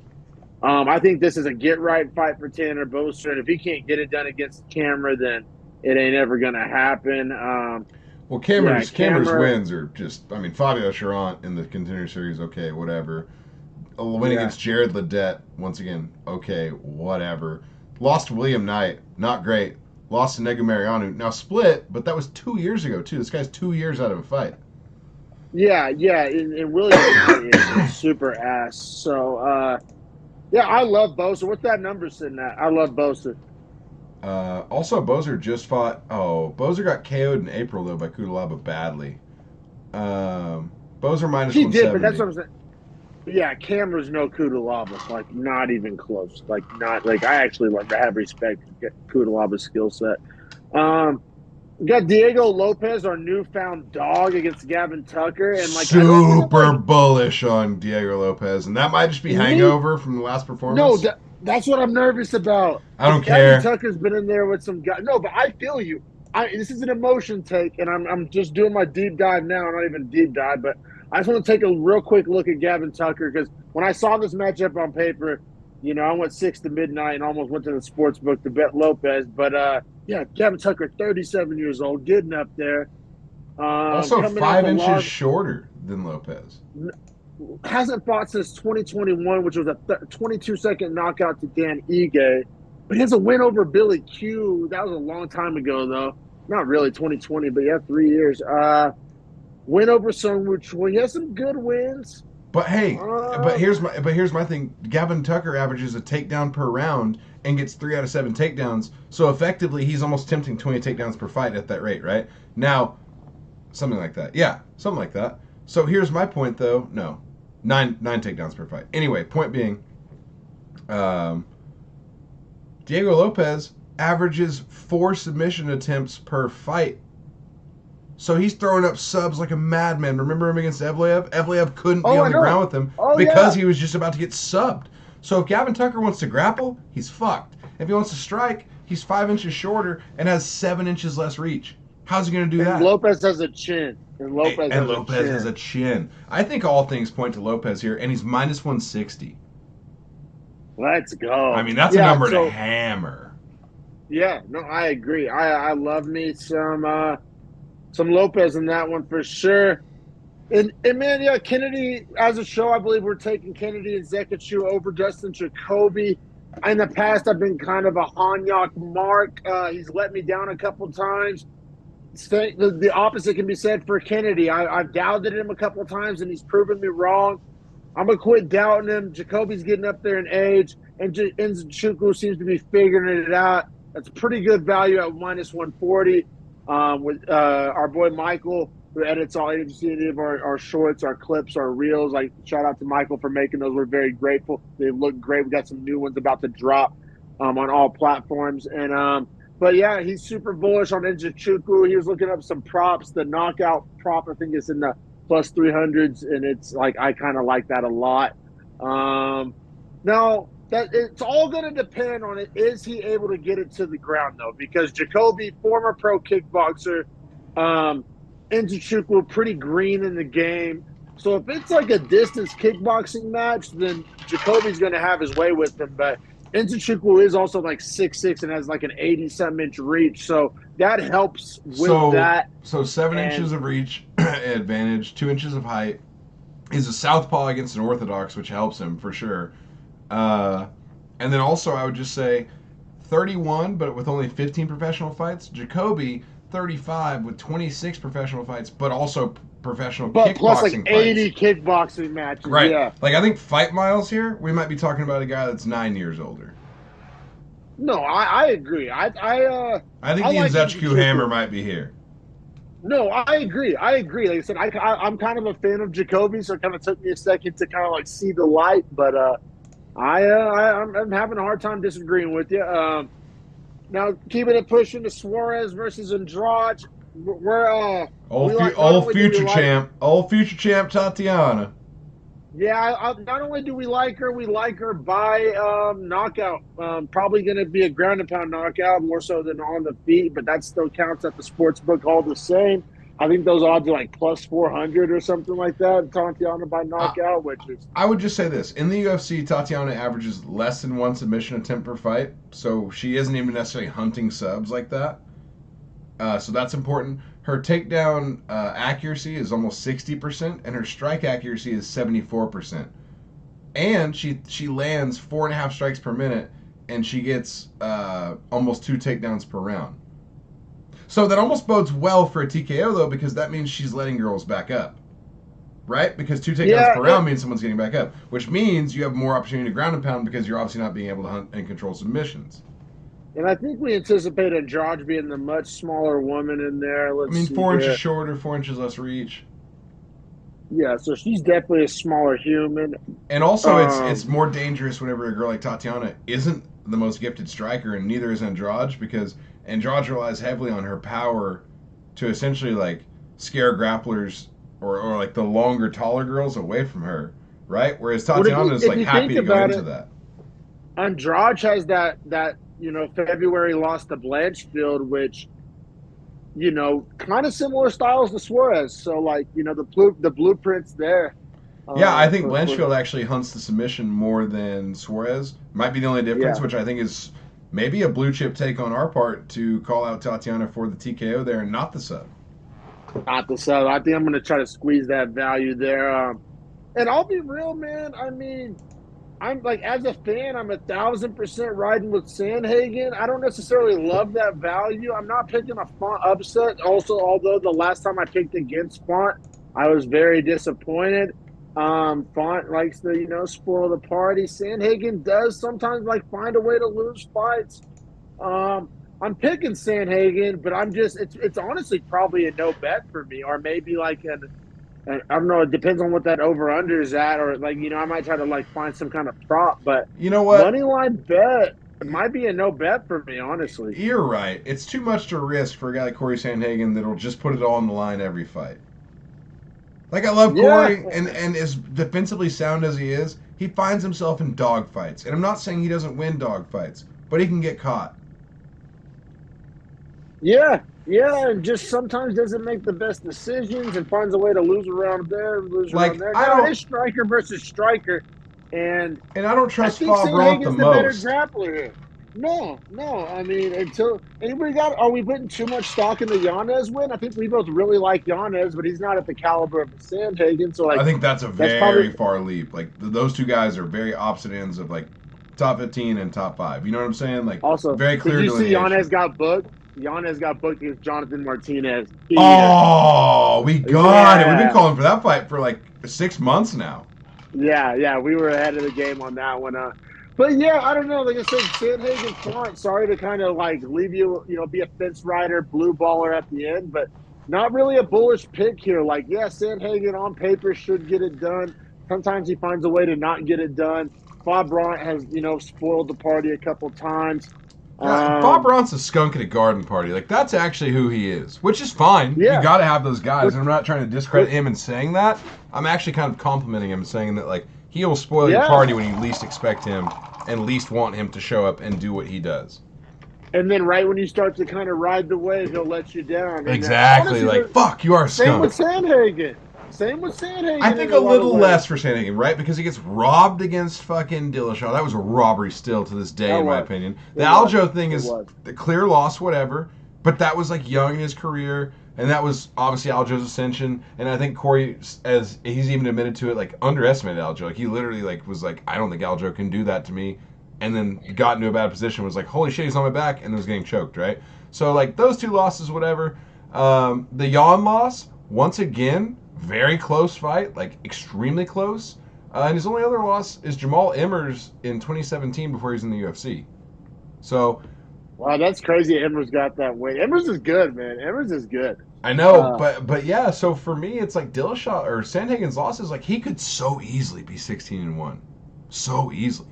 I think this is a get right fight for Tanner Boser, and if he can't get it done against Cameron, then it ain't ever gonna happen. Well, Cameron's wins are just, I mean, Fabio Charant in the Contender Series, okay, whatever. Winning against Jared Ledet, once again, okay, whatever. Lost to William Knight, not great. Lost to Nega Mariano. Now split, but that was 2 years ago, too. This guy's 2 years out of a fight. Yeah. And William is super ass. So, I love Boser. What's that number sitting at? I love Boser. Also, Boser just fought... Oh, Boser got KO'd in April, though, by Kudalaba badly. Boser minus 170. He did, but that's what I'm saying. Yeah, Cameron's no Kudalaba, like not even close. Like not like I actually like have respect for Kudalaba's skill set. We got Diego Lopez, our newfound dog, against Gavin Tucker, and like super bullish on Diego Lopez, and that might just be hangover from the last performance. No, that's what I'm nervous about. I don't care. Gavin Tucker's been in there with some guys. No, but I feel you. This is an emotion take, and I'm just doing my deep dive now. Not even deep dive, but I just want to take a real quick look at Gavin Tucker because when I saw this matchup on paper, you know, I went 6 to midnight and almost went to the sports book to bet Lopez. But, Gavin Tucker, 37 years old, getting up there. Also 5 inches shorter than Lopez. Hasn't fought since 2021, which was a 22-second knockout to Dan Ige. But he has a win over Billy Q. That was a long time ago, though. Not really 2020, but 3 years. Win over Sung Woo Choi. He has some good wins. But hey, but here's my thing. Gavin Tucker averages a takedown per round and gets 3 out of 7 takedowns. So effectively, he's almost attempting 20 takedowns per fight at that rate, right? Now, something like that. Yeah, something like that. So here's my point, though. No, 9 takedowns per fight. Anyway, point being, Diego Lopez averages 4 submission attempts per fight. So he's throwing up subs like a madman. Remember him against Evloev? Evloev couldn't be on the ground with him because he was just about to get subbed. So if Gavin Tucker wants to grapple, he's fucked. If he wants to strike, he's 5 inches shorter and has 7 inches less reach. How's he going to do that? Lopez has a chin. Lopez has a chin. I think all things point to Lopez here, and he's minus 160. Let's go. I mean, that's a number to hammer. Yeah, no, I agree. I love me some Lopez in that one for sure. And man, Kennedy, as a show, I believe we're taking Kennedy and Zekachu over Dustin Jacoby. In the past, I've been kind of a Hanyak mark. He's let me down a couple times. The opposite can be said for Kennedy. I've doubted him a couple times, and he's proven me wrong. I'm going to quit doubting him. Jacoby's getting up there in age, and Nzechukwu seems to be figuring it out. That's pretty good value at minus 140. With our boy Michael, who edits all any of our shorts, our clips, our reels. Like, shout out to Michael for making those. We're very grateful. They look great. We got some new ones about to drop on all platforms. And but yeah, he's super bullish on Nzechukwu. He was looking up some props. The knockout prop, I think, is in the plus 300s, and it's like I kind of like that a lot. Now that it's all going to depend on it. Is he able to get it to the ground though? Because Jacoby, former pro kickboxer, Nzechukwu, pretty green in the game. So if it's like a distance kickboxing match, then Jacoby's going to have his way with him. But Nzechukwu is also like 6'6" and has like an 80-something inch reach. So that helps with that. So 7 inches of reach advantage, 2 inches of height. He's a southpaw against an orthodox, which helps him for sure. And then also I would just say 31, but with only 15 professional fights. Jacoby, 35 with 26 professional fights, but also professional kickboxing plus like 80 fights. kickboxing matches. Right. Yeah. Like I think fight miles here, we might be talking about a guy that's 9 years older. No, I agree. I think the Nzechukwu hammer might be here. No, I agree. Like I said, I'm kind of a fan of Jacoby, so it kind of took me a second to kind of like see the light, but I'm having a hard time disagreeing with you. Now keeping it pushing to Suarez versus Andrade. We're old future champ Tatiana. Yeah, not only do we like her by knockout. Probably going to be a ground and pound knockout more so than on the feet, but that still counts at the sports book all the same. I think those odds are like plus 400 or something like that. Tatiana by knockout, which is. I would just say this: in the UFC, Tatiana averages less than one submission attempt per fight, so she isn't even necessarily hunting subs like that. So that's important. Her takedown accuracy is almost 60%, and her strike accuracy is 74%. And she lands 4.5 strikes per minute, and she gets almost 2 takedowns per round. So that almost bodes well for a TKO, though, because that means she's letting girls back up. Right? Because 2 takedowns per round means someone's getting back up, which means you have more opportunity to ground and pound because you're obviously not being able to hunt and control submissions. And I think we anticipate Andrade being the much smaller woman in there. 4 inches shorter, 4 inches less reach. Yeah, so she's definitely a smaller human. And also, it's more dangerous whenever a girl like Tatiana isn't the most gifted striker, and neither is Andrade, because Andrade relies heavily on her power to essentially like scare grapplers or like the longer, taller girls away from her, right? Whereas Tatiana is like happy to go into that. Andrade has that February loss to Blanchfield, which, kind of similar styles to Suarez. So, like, the blueprint's there. Yeah, I think Blanchfield actually hunts the submission more than Suarez. Might be the only difference, which I think is maybe a blue chip take on our part to call out Tatiana for the TKO there and not the sub. Not the sub. I think I'm going to try to squeeze that value there. And I'll be real, man. I mean, I'm like, as a fan, I'm 1,000% riding with Sandhagen. I don't necessarily love that value. I'm not picking a Font upset. Also, although the last time I picked against Font, I was very disappointed. Font likes to, spoil the party. Sandhagen does sometimes find a way to lose fights. I'm picking Sandhagen, but it's honestly probably a no bet for me, or maybe like I don't know. It depends on what that over/under is at, or I might try to find some kind of prop. But you know what? Money line bet might be a no bet for me, honestly. You're right. It's too much to risk for a guy like Corey Sandhagen that'll just put it all on the line every fight. Like, I love Corey, and as defensively sound as he is, he finds himself in dogfights. And I'm not saying he doesn't win dogfights, but he can get caught. Yeah, and just sometimes doesn't make the best decisions and finds a way to lose around there, lose around there. It's striker versus striker, and I don't trust Favreau the most. Better grappler here. No. I mean, until anybody are we putting too much stock in the Yanez win? I think we both really like Yanez, but he's not at the caliber of Sandhagen. So I think that's a very far leap. Like, those two guys are very opposite ends of top 15 and top 5. You know what I'm saying? Also, very clear. Did you see Yanez got booked? Yanez got booked against Jonathan Martinez. We got it. We've been calling for that fight for 6 months now. Yeah, we were ahead of the game on that one. But yeah, I don't know. Like I said, Sandhagen Font, sorry to kind of leave you, be a fence rider, blue baller at the end, but not really a bullish pick here. Sandhagen on paper should get it done. Sometimes he finds a way to not get it done. Bob Bryant has, spoiled the party a couple times. Bob Brown's a skunk at a garden party. Like, that's actually who he is, which is fine. Yeah. You got to have those guys. And I'm not trying to discredit him in saying that. I'm actually kind of complimenting him, saying that, like, he will spoil your party when you least expect him and least want him to show up and do what he does. And then right when you start to kind of ride the wave, he'll let you down. And Exactly. Honestly, like, fuck, you are a skunk. Same with Sandhagen. I think a little less for Sandhagen, right? Because he gets robbed against fucking Dillashaw. That was a robbery still to this day, in my opinion. The Aljo thing is the clear loss, whatever. But that was, like, young in his career. And that was obviously Aljo's ascension. And I think Corey, as he's even admitted to it, like, underestimated Aljo. Like, he literally, like, was like, I don't think Aljo can do that to me. And then got into a bad position, was like, holy shit, he's on my back, and then was getting choked, right? So, like, those two losses, whatever. The Jan loss, once again, very close fight, like, extremely close. And his only other loss is Jamal Emmers in 2017 before he was in the UFC. So... Wow, that's crazy Emmers got that win. Emmers is good, man. Emmers is good. I know, but yeah, so for me, it's like Dillashaw, or Sandhagen's losses, like, he could so easily be 16-1. So easily.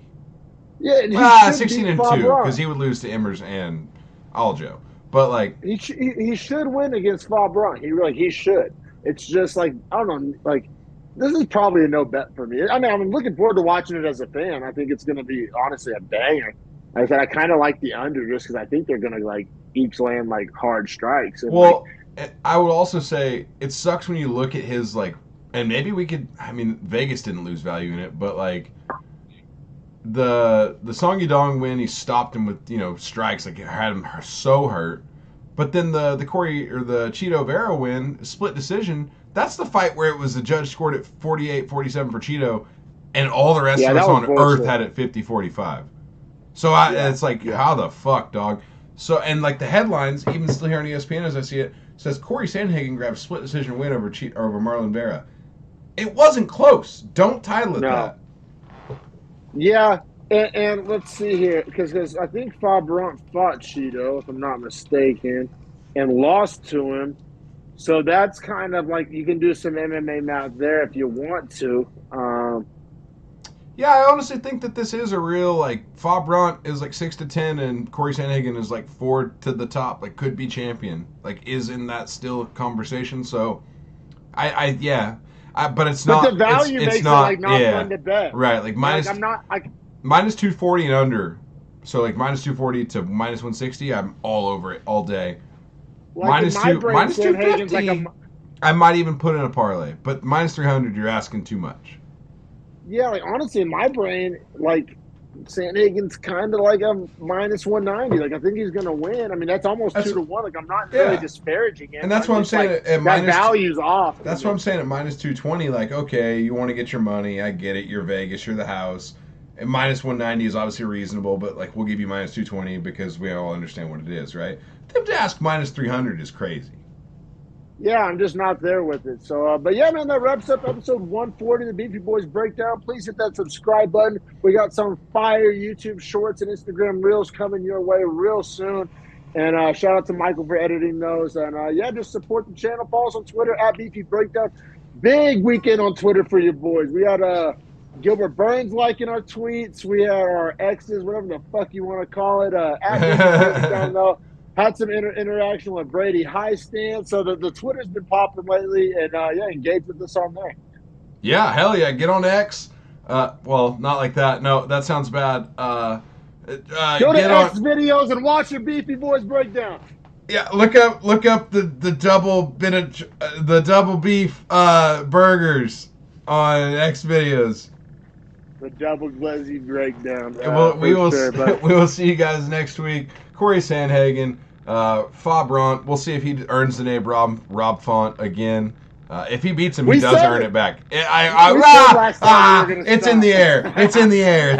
Yeah, 16-2 because he would lose to Emmers and Aljo. But like he should win against Fabron. He should. It's just like, I don't know, like, this is probably a no bet for me. I mean, I'm looking forward to watching it as a fan. I think it's going to be honestly a banger. Like I said, I kind of like the under just because I think they're going to like each land like hard strikes. And, I would also say it sucks when you look at his like, and maybe we could. I mean, Vegas didn't lose value in it, but like. The Song Yadong win, he stopped him with strikes, like it had him so hurt. But then the Corey or the Cheeto Vera win, split decision. That's the fight where it was the judge scored it 48-47 for Cheeto, and all the rest of us on earth had it 50-45. So it's like how the fuck, dog. So and like the headlines, even still here on ESPN as I see it, says Corey Sandhagen grabbed split decision win over Marlon Vera. It wasn't close. Don't title it that. Yeah, and let's see here, because I think Fabron fought Cheeto, if I'm not mistaken, and lost to him. So that's kind of like you can do some MMA math there if you want to. Yeah, I honestly think that this is a real, like, Fabron is like 6-10 and Corey Sandhagen is like 4 to the top, like could be champion, like is in that still conversation. So, but it's not. But the value makes not, it like not fun to bet. Right, like minus. Minus 240 and under. So like minus 240 to minus 160, I'm all over it all day. Like minus 250. Like I might even put in a parlay, but minus 300, you're asking too much. Yeah, like honestly, in my brain, like Sandhagen's kind of like a minus 190. Like I think he's gonna win. I mean, that's almost 2-1. Like I'm not really disparaging him. And that's what I'm saying. Like, at that value's off. That's what I'm saying. At minus 220, like okay, you want to get your money. I get it. You're Vegas. You're the house. And minus 190 is obviously reasonable, but like we'll give you minus 220 because we all understand what it is, right? Them to ask minus 300 is crazy. Yeah, I'm just not there with it. So, but yeah, man, that wraps up episode 140 of the Beefy Boys Breakdown. Please hit that subscribe button. We got some fire YouTube shorts and Instagram reels coming your way real soon. And shout out to Michael for editing those. And just support the channel. Follow us on Twitter at Beefy Breakdown. Big weekend on Twitter for you boys. We had Gilbert Burns liking our tweets. We had our exes, whatever the fuck you want to call it. Down though. Had some interaction with Brady Highstand. So the Twitter's been popping lately. And engage with us on there. Yeah, hell yeah. Get on X. Well, not like that. No, that sounds bad. Go to X videos and watch your Beefy Boys Breakdown. Yeah, look up the double beef burgers on X videos. The double glazzy breakdown. We will see you guys next week. Corey Sandhagen, Fabron. We'll see if he earns the name Rob Font again. If he beats him, he does earn it back. It's in the air. It's in the air.